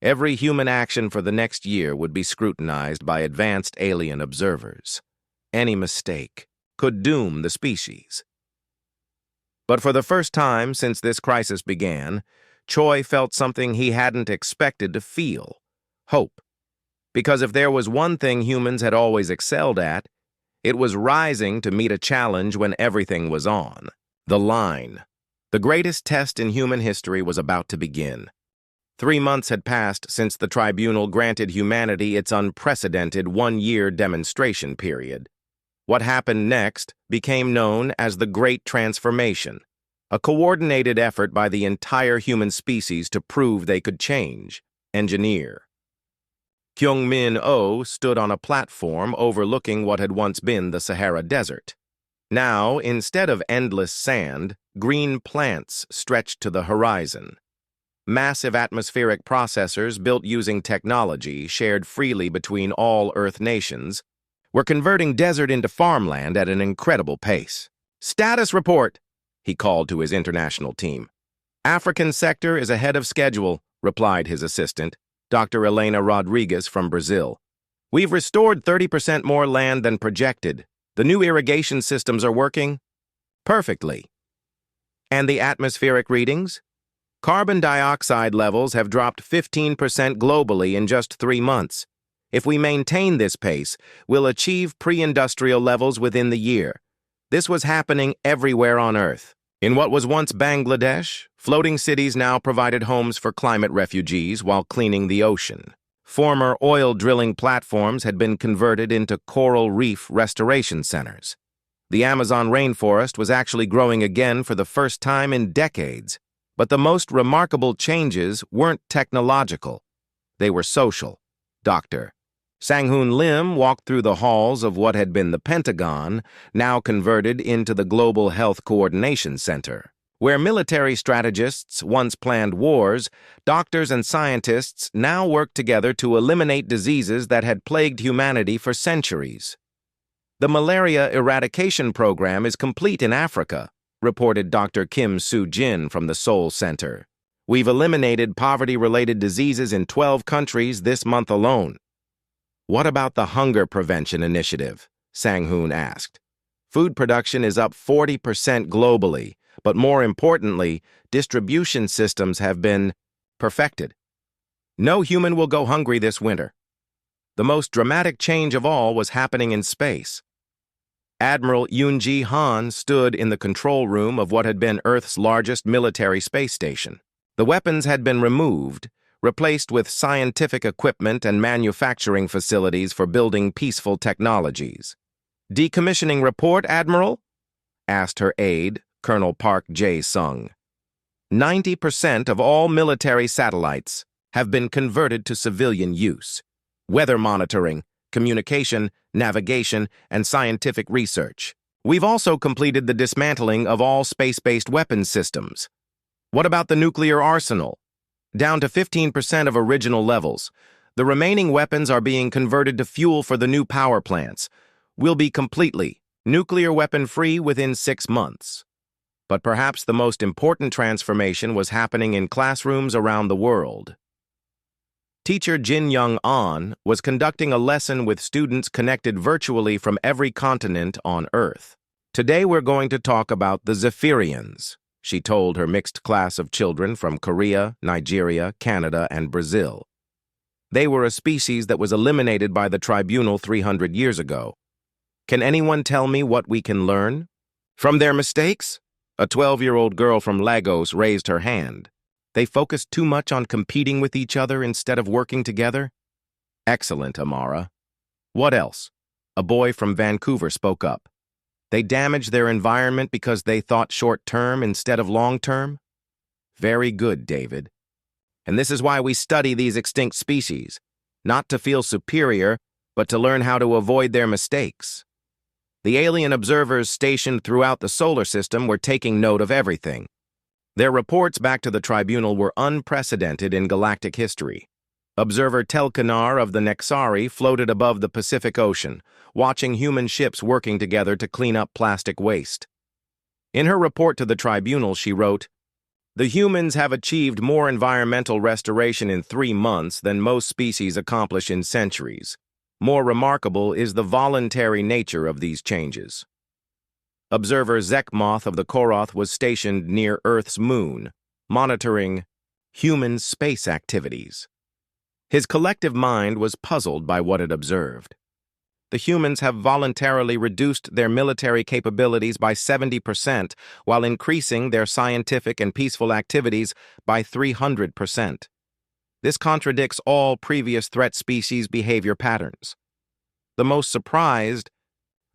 Every human action for the next year would be scrutinized by advanced alien observers. Any mistake could doom the species. But for the first time since this crisis began, Choi felt something he hadn't expected to feel: hope. Because if there was one thing humans had always excelled at, it was rising to meet a challenge when everything was on the line. The greatest test in human history was about to begin. 3 months had passed since the tribunal granted humanity its unprecedented 1-year demonstration period. What happened next became known as the Great Transformation, a coordinated effort by the entire human species to prove they could change, engineer. Kyung-min Oh stood on a platform overlooking what had once been the Sahara Desert. Now, instead of endless sand, green plants stretched to the horizon. Massive atmospheric processors built using technology shared freely between all Earth nations were converting desert into farmland at an incredible pace. "Status report," he called to his international team. "African sector is ahead of schedule," replied his assistant, Dr. Elena Rodriguez from Brazil. "We've restored 30% more land than projected. The new irrigation systems are working perfectly." "And the atmospheric readings?" "Carbon dioxide levels have dropped 15% globally in just 3 months. If we maintain this pace, we'll achieve pre-industrial levels within the year." This was happening everywhere on Earth. In what was once Bangladesh, floating cities now provided homes for climate refugees while cleaning the ocean. Former oil drilling platforms had been converted into coral reef restoration centers. The Amazon rainforest was actually growing again for the first time in decades. But the most remarkable changes weren't technological. They were social. Dr. Sang-hoon Lim walked through the halls of what had been the Pentagon, now converted into the Global Health Coordination Center. Where military strategists once planned wars, doctors and scientists now work together to eliminate diseases that had plagued humanity for centuries. "The malaria eradication program is complete in Africa," reported Dr. Kim Soo-jin from the Seoul Center. "We've eliminated poverty-related diseases in 12 countries this month alone." "What about the hunger prevention initiative?" Sang-hoon asked. "Food production is up 40% globally. But more importantly, distribution systems have been perfected. No human will go hungry this winter." The most dramatic change of all was happening in space. Admiral Yoon-ji Han stood in the control room of what had been Earth's largest military space station. The weapons had been removed, replaced with scientific equipment and manufacturing facilities for building peaceful technologies. "Decommissioning report, Admiral?" asked her aide, Colonel Park Jae-sung. 90% of all military satellites," have been converted to civilian use. Weather monitoring, communication, navigation, and scientific research. We've also completed the dismantling of all space-based weapons systems. What about the nuclear arsenal? Down to 15% of original levels. The remaining weapons are being converted to fuel for the new power plants. We'll be completely nuclear weapon-free within 6 months. But perhaps the most important transformation was happening in classrooms around the world. Teacher Jin Young An was conducting a lesson with students connected virtually from every continent on Earth. Today we're going to talk about the Zephyrians, she told her mixed class of children from Korea, Nigeria, Canada, and Brazil. They were a species that was eliminated by the tribunal 300 years ago. Can anyone tell me what we can learn from their mistakes? A 12-year-old girl from Lagos raised her hand. They focused too much on competing with each other instead of working together? Excellent, Amara. What else? A boy from Vancouver spoke up. They damaged their environment because they thought short-term instead of long-term? Very good, David. And this is why we study these extinct species, not to feel superior, but to learn how to avoid their mistakes. The alien observers stationed throughout the solar system were taking note of everything. Their reports back to the tribunal were unprecedented in galactic history. Observer Telkanar of the Nexari floated above the Pacific Ocean, watching human ships working together to clean up plastic waste. In her report to the tribunal, she wrote, "The humans have achieved more environmental restoration in 3 months than most species accomplish in centuries. More remarkable is the voluntary nature of these changes." Observer Zekmoth of the Koroth was stationed near Earth's moon, monitoring human space activities. His collective mind was puzzled by what it observed. The humans have voluntarily reduced their military capabilities by 70% while increasing their scientific and peaceful activities by 300%. This contradicts all previous threat species behavior patterns. The most surprised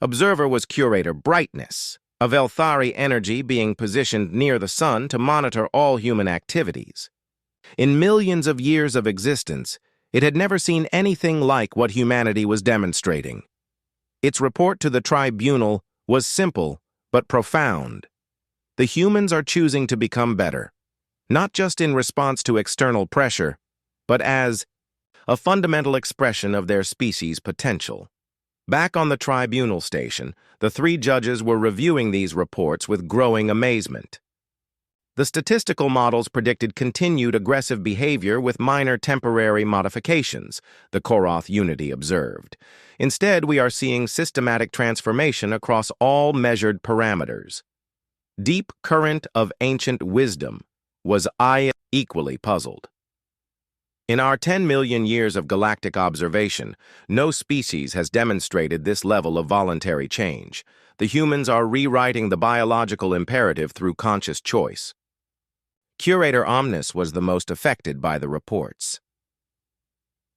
observer was Curator Brightness, a Velthari energy being positioned near the sun to monitor all human activities. In millions of years of existence, it had never seen anything like what humanity was demonstrating. Its report to the tribunal was simple but profound. The humans are choosing to become better, not just in response to external pressure, but as a fundamental expression of their species' potential. Back on the tribunal station, the 3 judges were reviewing these reports with growing amazement. The statistical models predicted continued aggressive behavior with minor temporary modifications, the Koroth Unity observed. Instead, we are seeing systematic transformation across all measured parameters. Deep current of ancient wisdom was equally puzzled. In our 10 million years of galactic observation, no species has demonstrated this level of voluntary change. The humans are rewriting the biological imperative through conscious choice. Curator Omnis was the most affected by the reports.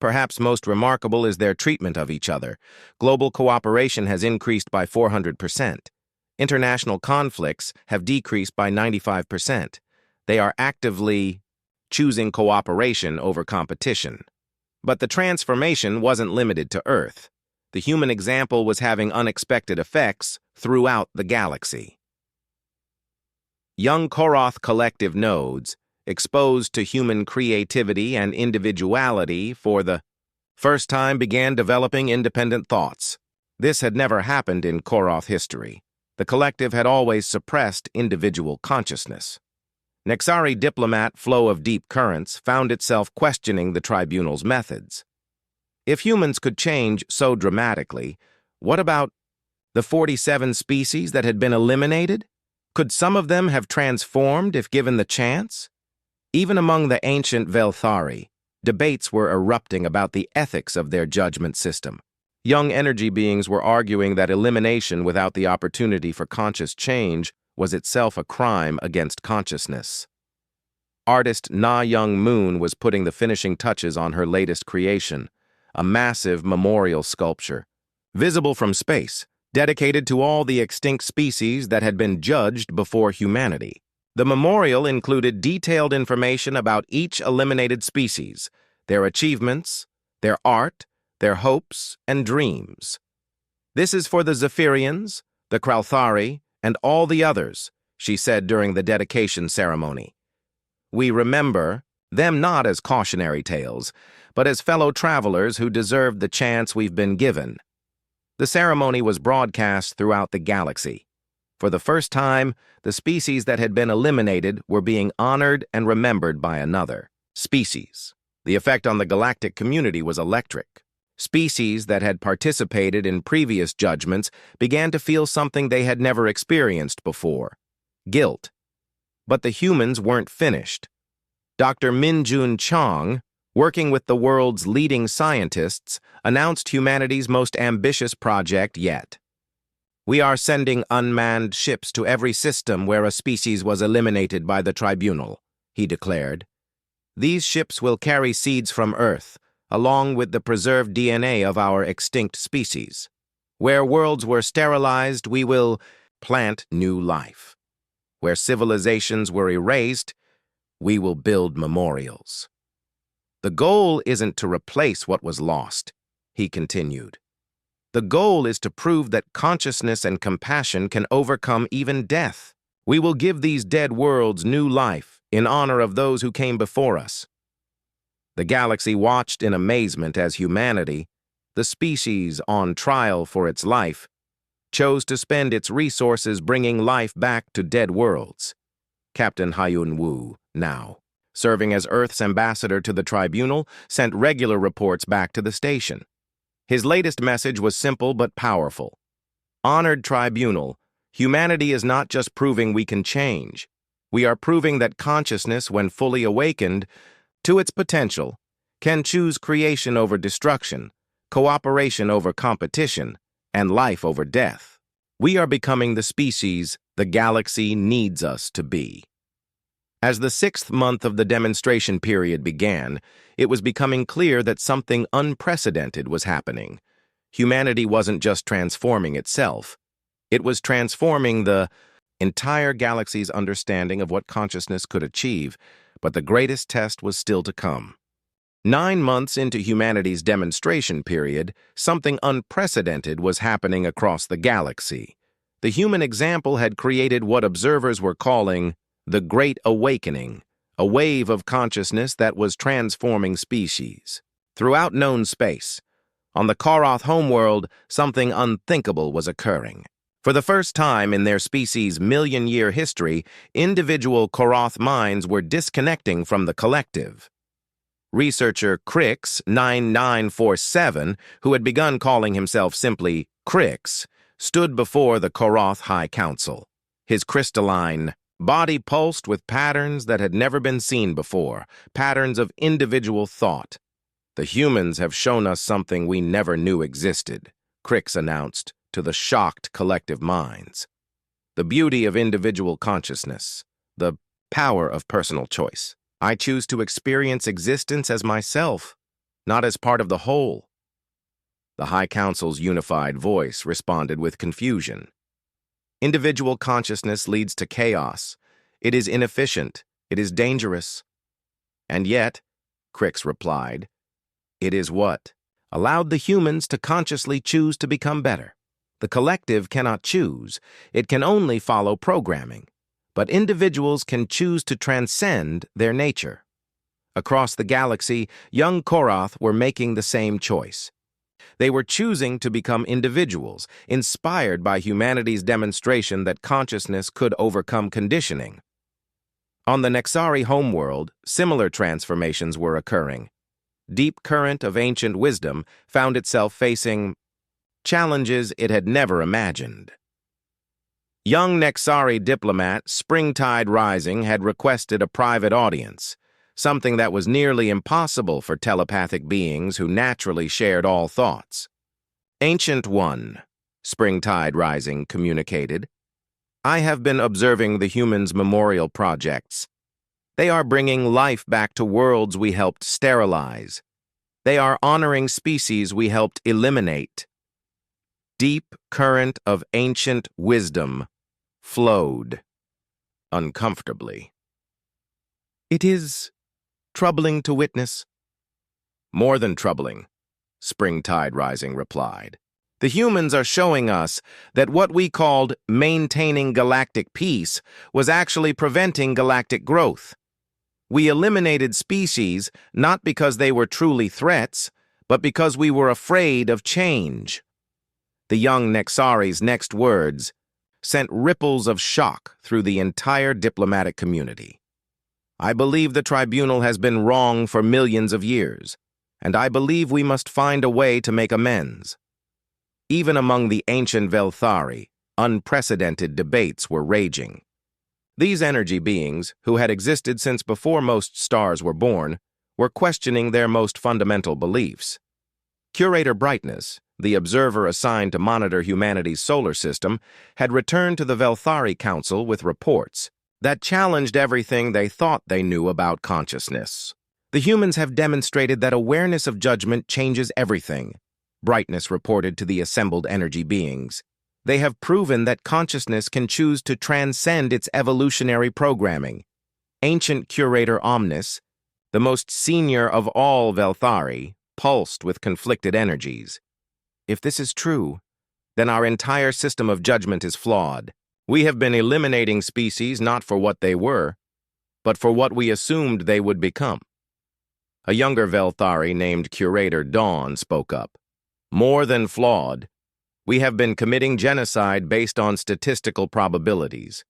Perhaps most remarkable is their treatment of each other. Global cooperation has increased by 400%. International conflicts have decreased by 95%. They are actively choosing cooperation over competition. But the transformation wasn't limited to Earth. The human example was having unexpected effects throughout the galaxy. Young Koroth collective nodes, exposed to human creativity and individuality for the first time, began developing independent thoughts. This had never happened in Koroth history. The collective had always suppressed individual consciousness. Nexari diplomat Flow of Deep Currents found itself questioning the tribunal's methods. If humans could change so dramatically, what about the 47 species that had been eliminated? Could some of them have transformed if given the chance? Even among the ancient Velthari, debates were erupting about the ethics of their judgment system. Young energy beings were arguing that elimination without the opportunity for conscious change was itself a crime against consciousness. Artist Na Young Moon was putting the finishing touches on her latest creation, a massive memorial sculpture, visible from space, dedicated to all the extinct species that had been judged before humanity. The memorial included detailed information about each eliminated species, their achievements, their art, their hopes, and dreams. "This is for the Zephyrians, the Kralthari, and all the others," she said during the dedication ceremony. "We remember them not as cautionary tales, but as fellow travelers who deserved the chance we've been given." The ceremony was broadcast throughout the galaxy. For the first time, the species that had been eliminated were being honored and remembered by another species. The effect on the galactic community was electric. Species that had participated in previous judgments began to feel something they had never experienced before: guilt. But the humans weren't finished. Dr. Minjun Chang, working with the world's leading scientists, announced humanity's most ambitious project yet. "We are sending unmanned ships to every system where a species was eliminated by the tribunal," he declared. "These ships will carry seeds from Earth, along with the preserved DNA of our extinct species. Where worlds were sterilized, we will plant new life. Where civilizations were erased, we will build memorials. The goal isn't to replace what was lost," he continued. "The goal is to prove that consciousness and compassion can overcome even death. We will give these dead worlds new life in honor of those who came before us." The galaxy watched in amazement as humanity, the species on trial for its life, chose to spend its resources bringing life back to dead worlds. Captain Hyun Woo, now serving as Earth's ambassador to the tribunal, sent regular reports back to the station. His latest message was simple but powerful. "Honored tribunal, humanity is not just proving we can change. We are proving that consciousness, when fully awakened to its potential, can choose creation over destruction, cooperation over competition, and life over death. We are becoming the species the galaxy needs us to be." As the 6th month of the demonstration period began, it was becoming clear that something unprecedented was happening. Humanity wasn't just transforming itself. It was transforming the entire galaxy's understanding of what consciousness could achieve, but the greatest test was still to come. 9 months into humanity's demonstration period, something unprecedented was happening across the galaxy. The human example had created what observers were calling the Great Awakening, a wave of consciousness that was transforming species. Throughout known space, on the Koroth homeworld, something unthinkable was occurring. For the first time in their species' million-year history, individual Koroth minds were disconnecting from the collective. Researcher Crix 9947, who had begun calling himself simply Crix, stood before the Koroth High Council. His crystalline body pulsed with patterns that had never been seen before, patterns of individual thought. "The humans have shown us something we never knew existed," Crix announced to the shocked collective minds. "The beauty of individual consciousness, the power of personal choice. I choose to experience existence as myself, not as part of the whole." The High Council's unified voice responded with confusion. "Individual consciousness leads to chaos. It is inefficient. It is dangerous." "And yet," Crix replied, "it is what allowed the humans to consciously choose to become better. The collective cannot choose. It can only follow programming. But individuals can choose to transcend their nature." Across the galaxy, young Koroth were making the same choice. They were choosing to become individuals, inspired by humanity's demonstration that consciousness could overcome conditioning. On the Nexari homeworld, similar transformations were occurring. Deep current of ancient wisdom found itself facing challenges it had never imagined. Young Nexari diplomat Springtide Rising had requested a private audience, something that was nearly impossible for telepathic beings who naturally shared all thoughts. "Ancient One," Springtide Rising communicated, "I have been observing the humans' memorial projects. They are bringing life back to worlds we helped sterilize. They are honoring species we helped eliminate." Deep current of ancient wisdom flowed. uncomfortably. "It is troubling to witness." "More than troubling," Springtide Rising replied. "The humans are showing us that what we called maintaining galactic peace was actually preventing galactic growth. We eliminated species not because they were truly threats, but because we were afraid of change." The young Nexari's next words sent ripples of shock through the entire diplomatic community. "I believe the tribunal has been wrong for millions of years, and I believe we must find a way to make amends." Even among the ancient Velthari, unprecedented debates were raging. These energy beings, who had existed since before most stars were born, were questioning their most fundamental beliefs. Curator Brightness, the observer assigned to monitor humanity's solar system, had returned to the Velthari Council with reports that challenged everything they thought they knew about consciousness. "The humans have demonstrated that awareness of judgment changes everything," Brightness reported to the assembled energy beings. "They have proven that consciousness can choose to transcend its evolutionary programming." Ancient Curator Omnis, the most senior of all Velthari, pulsed with conflicted energies. "If this is true, then our entire system of judgment is flawed. We have been eliminating species not for what they were, but for what we assumed they would become." A younger Velthari named Curator Dawn spoke up. "More than flawed. We have been committing genocide based on statistical probabilities.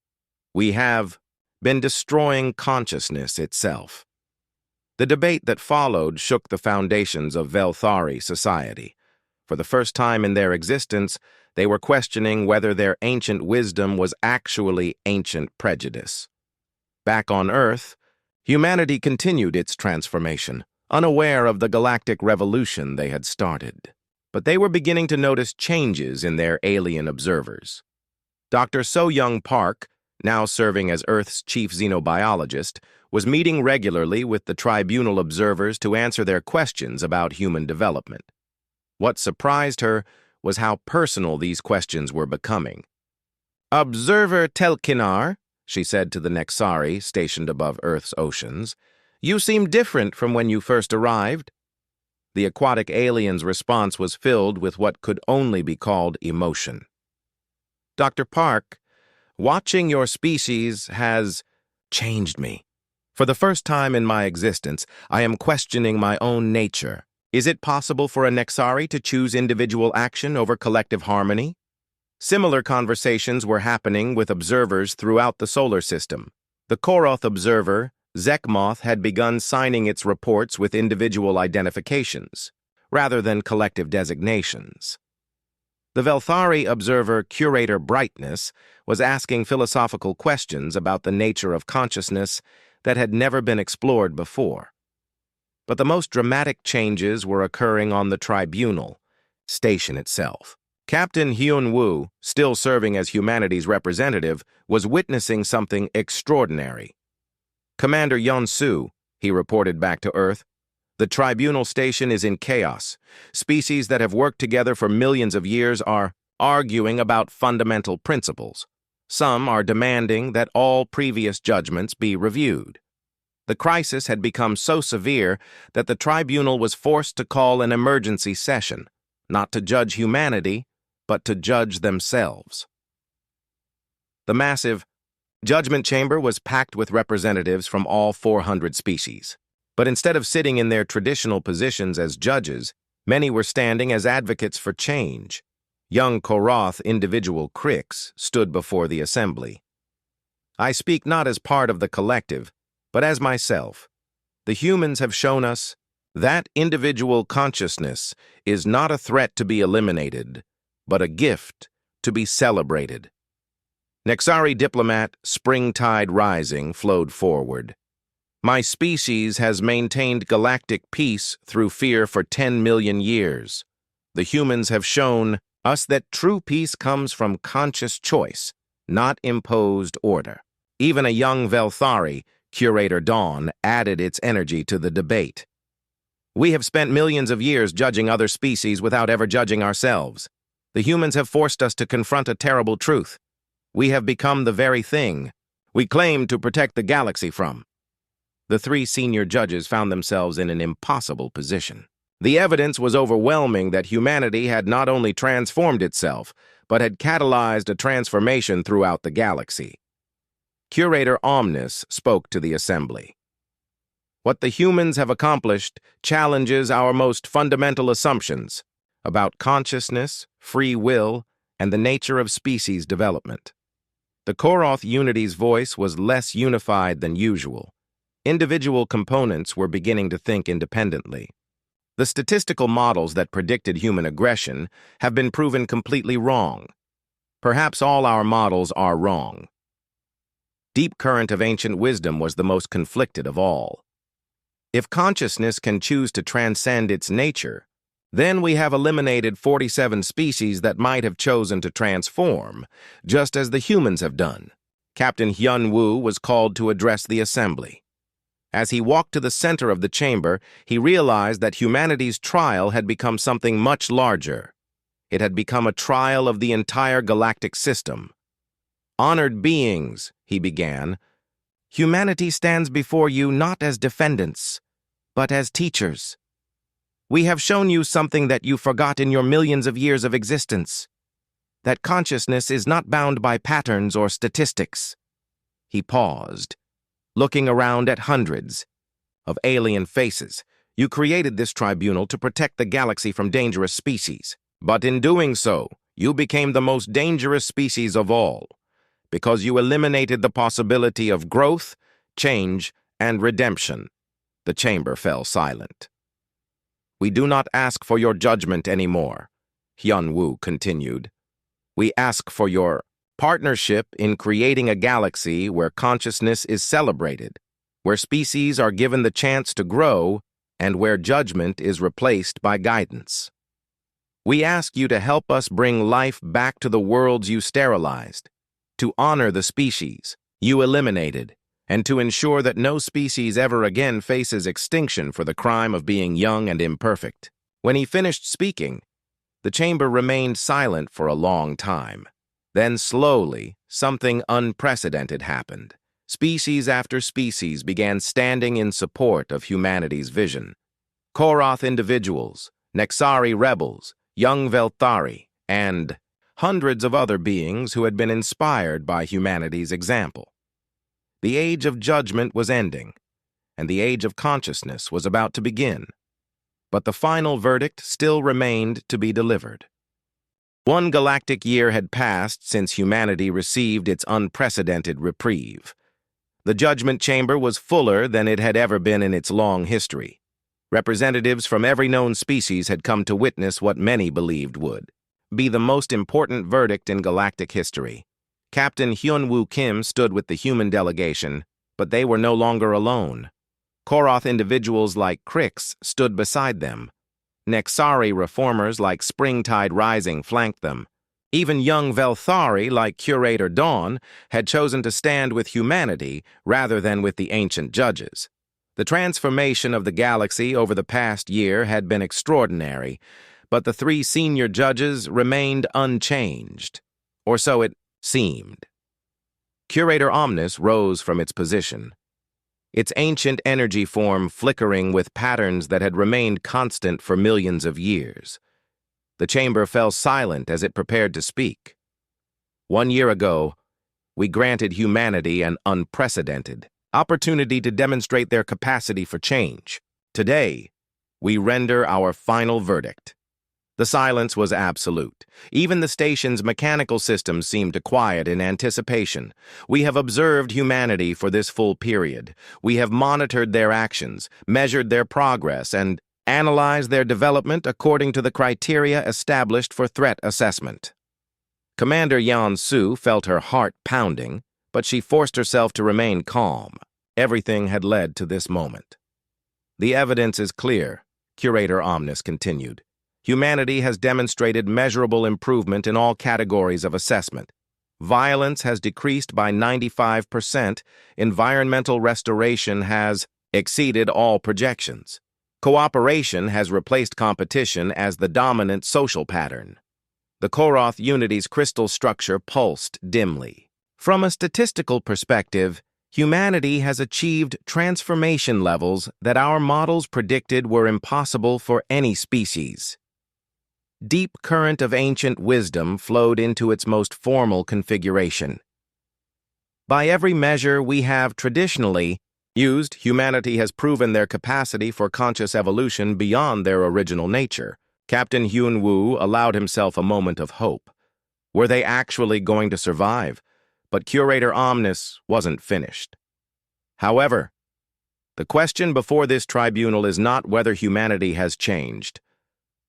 We have been destroying consciousness itself." The debate that followed shook the foundations of Velthari society. For the first time in their existence, they were questioning whether their ancient wisdom was actually ancient prejudice. Back on Earth, humanity continued its transformation, unaware of the galactic revolution they had started. But they were beginning to notice changes in their alien observers. Dr. So-Young Park, now serving as Earth's chief xenobiologist, was meeting regularly with the tribunal observers to answer their questions about human development. What surprised her was how personal these questions were becoming. "Observer Telkinar," she said to the Nexari stationed above Earth's oceans, "you seem different from when you first arrived." The aquatic alien's response was filled with what could only be called emotion. "Dr. Park, watching your species has changed me. For the first time in my existence, I am questioning my own nature. Is it possible for a Nexari to choose individual action over collective harmony?" Similar conversations were happening with observers throughout the solar system. The Koroth observer, Zekmoth, had begun signing its reports with individual identifications, rather than collective designations. The Velthari observer, Curator Brightness, was asking philosophical questions about the nature of consciousness that had never been explored before. But the most dramatic changes were occurring on the tribunal station itself. Captain Hyun Woo, still serving as humanity's representative, was witnessing something extraordinary. "Commander Yun-Su," he reported back to Earth, "the tribunal station is in chaos. Species that have worked together for millions of years are arguing about fundamental principles. Some are demanding that all previous judgments be reviewed." The crisis had become so severe that the tribunal was forced to call an emergency session, not to judge humanity, but to judge themselves. The massive judgment chamber was packed with representatives from all 400 species. But instead of sitting in their traditional positions as judges, many were standing as advocates for change. Young Koroth individual Crix stood before the assembly. "I speak not as part of the collective, but as myself. The humans have shown us that individual consciousness is not a threat to be eliminated, but a gift to be celebrated." Nexari diplomat Springtide Rising flowed forward. "My species has maintained galactic peace through fear for 10 million years. The humans have shown us that true peace comes from conscious choice, not imposed order." Even a young Velthari, Curator Dawn, added its energy to the debate. "We have spent millions of years judging other species without ever judging ourselves. The humans have forced us to confront a terrible truth. We have become the very thing we claim to protect the galaxy from. The three senior judges found themselves in an impossible position. The evidence was overwhelming that humanity had not only transformed itself, but had catalyzed a transformation throughout the galaxy. Curator Omnis spoke to the assembly. What the humans have accomplished challenges our most fundamental assumptions about consciousness, free will, and the nature of species development. The Koroth Unity's voice was less unified than usual. Individual components were beginning to think independently. The statistical models that predicted human aggression have been proven completely wrong. Perhaps all our models are wrong. Deep current of ancient wisdom was the most conflicted of all. If consciousness can choose to transcend its nature, then we have eliminated 47 species that might have chosen to transform, just as the humans have done. Captain Hyun-woo was called to address the assembly. As he walked to the center of the chamber, he realized that humanity's trial had become something much larger. It had become a trial of the entire galactic system. "Honored beings," he began, "humanity stands before you not as defendants, but as teachers. We have shown you something that you forgot in your millions of years of existence, that consciousness is not bound by patterns or statistics." He paused, looking around at hundreds of alien faces. "You created this tribunal to protect the galaxy from dangerous species, but in doing so, you became the most dangerous species of all, because you eliminated the possibility of growth, change, and redemption." The chamber fell silent. "We do not ask for your judgment anymore," Hyun-woo continued. "We ask for your partnership in creating a galaxy where consciousness is celebrated, where species are given the chance to grow, and where judgment is replaced by guidance. We ask you to help us bring life back to the worlds you sterilized, to honor the species you eliminated, and to ensure that no species ever again faces extinction for the crime of being young and imperfect." When he finished speaking, the chamber remained silent for a long time. Then slowly, something unprecedented happened. Species after species began standing in support of humanity's vision. Koroth individuals, Nexari rebels, young Velthari, and hundreds of other beings who had been inspired by humanity's example. The age of judgment was ending, and the age of consciousness was about to begin. But the final verdict still remained to be delivered. One galactic year had passed since humanity received its unprecedented reprieve. The judgment chamber was fuller than it had ever been in its long history. Representatives from every known species had come to witness what many believed would be the most important verdict in galactic history. Captain Hyun-woo Kim stood with the human delegation, but they were no longer alone. Koroth individuals like Krix stood beside them. Nexari reformers like Springtide Rising flanked them. Even young Velthari like Curator Dawn had chosen to stand with humanity rather than with the ancient judges. The transformation of the galaxy over the past year had been extraordinary, but the three senior judges remained unchanged, or so it seemed. Curator Omnis rose from its position, its ancient energy form flickering with patterns that had remained constant for millions of years. The chamber fell silent as it prepared to speak. "1 year ago, we granted humanity an unprecedented opportunity to demonstrate their capacity for change. Today, we render our final verdict." The silence was absolute. Even the station's mechanical systems seemed to quiet in anticipation. "We have observed humanity for this full period. We have monitored their actions, measured their progress, and analyzed their development according to the criteria established for threat assessment." Commander Yan-Su felt her heart pounding, but she forced herself to remain calm. Everything had led to this moment. "The evidence is clear," Curator Omnis continued. "Humanity has demonstrated measurable improvement in all categories of assessment. Violence has decreased by 95%. Environmental restoration has exceeded all projections. Cooperation has replaced competition as the dominant social pattern." The Koroth Unity's crystal structure pulsed dimly. From a statistical perspective, humanity has achieved transformation levels that our models predicted were impossible for any species. Deep current of ancient wisdom flowed into its most formal configuration. By every measure we have traditionally used, humanity has proven their capacity for conscious evolution beyond their original nature. Captain Hyun Woo allowed himself a moment of hope. Were they actually going to survive? But Curator Omnis wasn't finished. However, the question before this tribunal is not whether humanity has changed.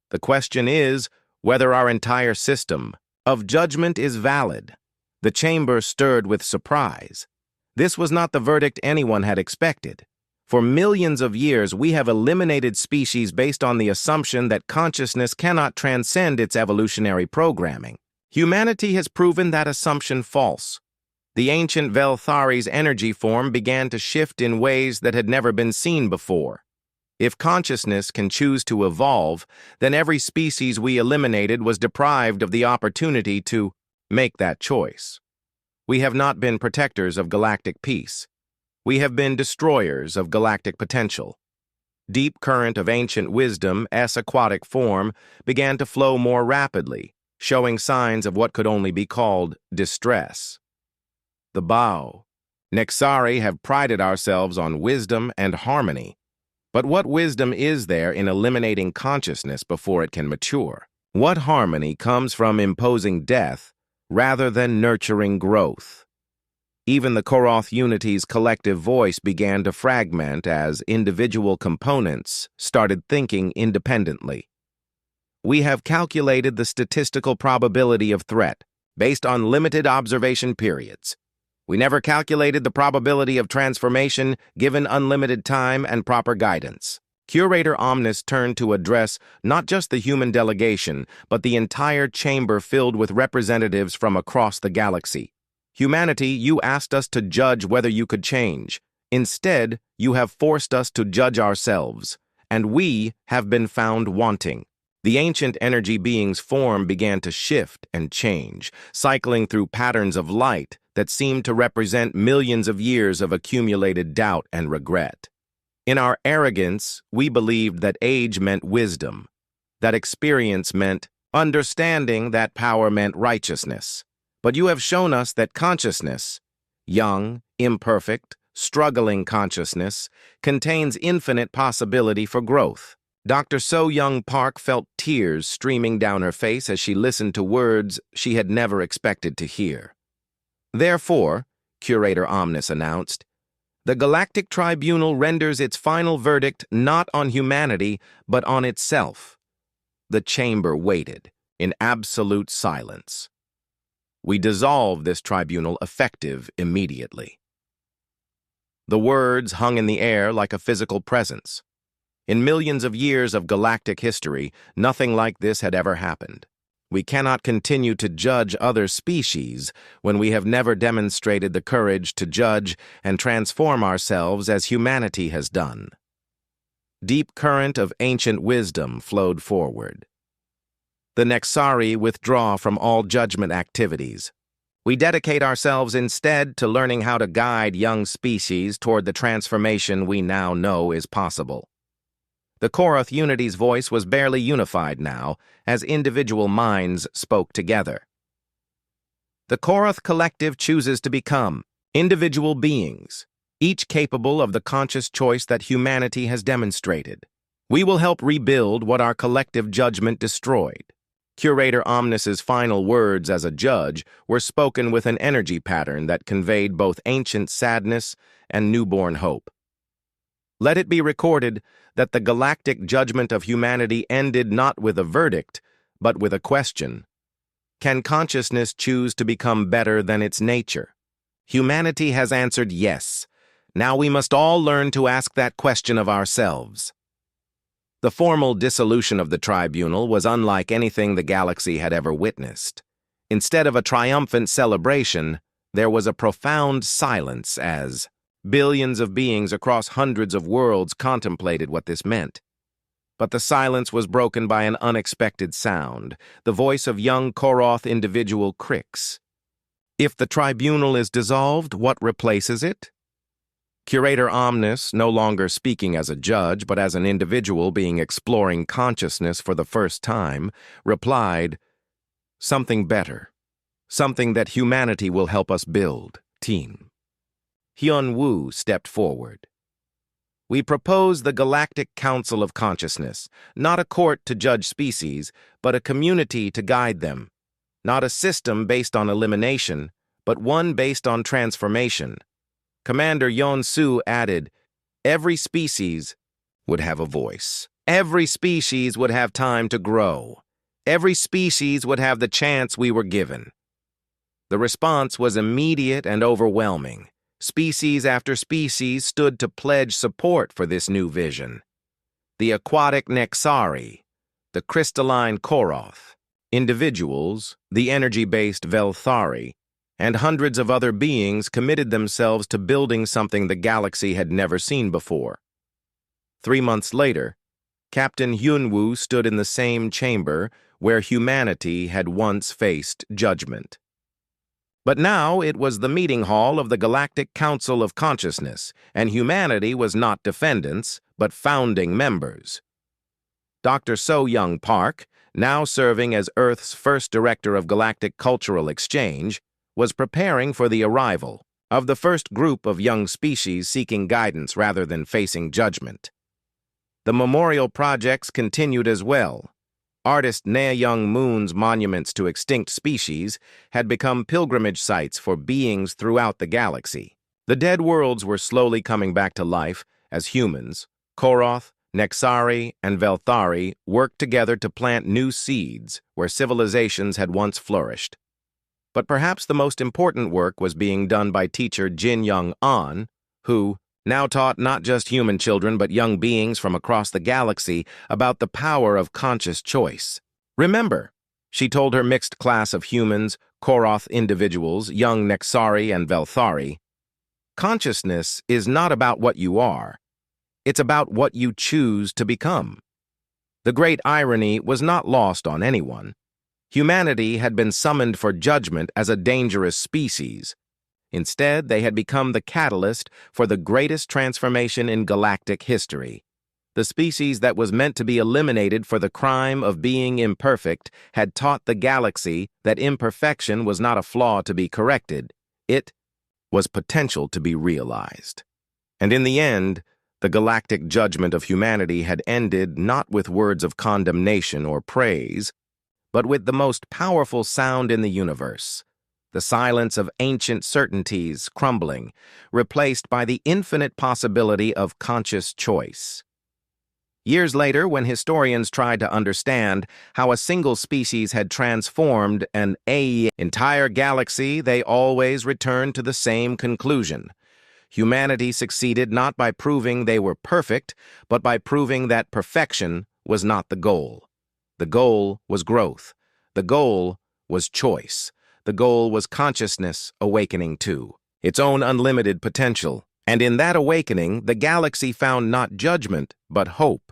The question is whether our entire system of judgment is valid. The chamber stirred with surprise. This was not the verdict anyone had expected. For millions of years, we have eliminated species based on the assumption that consciousness cannot transcend its evolutionary programming. Humanity has proven that assumption false. The ancient Velthari's energy form began to shift in ways that had never been seen before. If consciousness can choose to evolve, then every species we eliminated was deprived of the opportunity to make that choice. We have not been protectors of galactic peace. We have been destroyers of galactic potential. Deep current of ancient wisdom, aquatic form, began to flow more rapidly, showing signs of what could only be called distress. The Bao, Nexari have prided ourselves on wisdom and harmony. But what wisdom is there in eliminating consciousness before it can mature? What harmony comes from imposing death rather than nurturing growth? Even the Koroth Unity's collective voice began to fragment as individual components started thinking independently. We have calculated the statistical probability of threat based on limited observation periods. We never calculated the probability of transformation given unlimited time and proper guidance. Curator Omnis turned to address not just the human delegation, but the entire chamber filled with representatives from across the galaxy. Humanity, you asked us to judge whether you could change. Instead, you have forced us to judge ourselves, and we have been found wanting. The ancient energy being's form began to shift and change, cycling through patterns of light that seemed to represent millions of years of accumulated doubt and regret. In our arrogance, we believed that age meant wisdom, that experience meant understanding, that power meant righteousness. But you have shown us that consciousness, young, imperfect, struggling consciousness, contains infinite possibility for growth. Dr. So Young Park felt tears streaming down her face as she listened to words she had never expected to hear. Therefore, Curator Omnis announced, the Galactic Tribunal renders its final verdict not on humanity, but on itself. The chamber waited in absolute silence. We dissolve this tribunal effective immediately. The words hung in the air like a physical presence. In millions of years of galactic history, nothing like this had ever happened. We cannot continue to judge other species when we have never demonstrated the courage to judge and transform ourselves as humanity has done. Deep current of ancient wisdom flowed forward. The Nexari withdraw from all judgment activities. We dedicate ourselves instead to learning how to guide young species toward the transformation we now know is possible. The Koroth Unity's voice was barely unified now, as individual minds spoke together. The Koroth Collective chooses to become individual beings, each capable of the conscious choice that humanity has demonstrated. We will help rebuild what our collective judgment destroyed. Curator Omnis's final words as a judge were spoken with an energy pattern that conveyed both ancient sadness and newborn hope. Let it be recorded that the galactic judgment of humanity ended not with a verdict, but with a question. Can consciousness choose to become better than its nature? Humanity has answered yes. Now we must all learn to ask that question of ourselves. The formal dissolution of the tribunal was unlike anything the galaxy had ever witnessed. Instead of a triumphant celebration, there was a profound silence as billions of beings across hundreds of worlds contemplated what this meant. But the silence was broken by an unexpected sound, the voice of young Koroth individual Crix. If the tribunal is dissolved, what replaces it? Curator Omnis, no longer speaking as a judge but as an individual being exploring consciousness for the first time, replied, "Something better. Something that humanity will help us build, team." Hyun-woo stepped forward. "We propose the Galactic Council of Consciousness, not a court to judge species, but a community to guide them. Not a system based on elimination, but one based on transformation." Commander Yeon-soo added, "Every species would have a voice. Every species would have time to grow. Every species would have the chance we were given." The response was immediate and overwhelming. Species after species stood to pledge support for this new vision. The aquatic Nexari, the crystalline Koroth, individuals, the energy-based Velthari, and hundreds of other beings committed themselves to building something the galaxy had never seen before. 3 months later, Captain Hyun-woo stood in the same chamber where humanity had once faced judgment. But now it was the meeting hall of the Galactic Council of Consciousness, and humanity was not defendants, but founding members. Dr. So-Young Park, now serving as Earth's first director of Galactic Cultural Exchange, was preparing for the arrival of the first group of young species seeking guidance rather than facing judgment. The memorial projects continued as well. Artist Na Young-moon's monuments to extinct species had become pilgrimage sites for beings throughout the galaxy. The dead worlds were slowly coming back to life as humans, Koroth, Nexari, and Velthari worked together to plant new seeds where civilizations had once flourished. But perhaps the most important work was being done by teacher Jin Young-an, who now taught not just human children but young beings from across the galaxy about the power of conscious choice. "Remember," she told her mixed class of humans, Koroth individuals, young Nexari and Velthari, "consciousness is not about what you are. It's about what you choose to become." The great irony was not lost on anyone. Humanity had been summoned for judgment as a dangerous species. Instead, they had become the catalyst for the greatest transformation in galactic history. The species that was meant to be eliminated for the crime of being imperfect had taught the galaxy that imperfection was not a flaw to be corrected. It was potential to be realized. And in the end, the galactic judgment of humanity had ended not with words of condemnation or praise, but with the most powerful sound in the universe, the silence of ancient certainties crumbling, replaced by the infinite possibility of conscious choice. Years later, when historians tried to understand how a single species had transformed an entire galaxy, they always returned to the same conclusion. Humanity succeeded not by proving they were perfect, but by proving that perfection was not the goal. The goal was growth. The goal was choice. The goal was consciousness awakening to its own unlimited potential. And in that awakening, the galaxy found not judgment, but hope.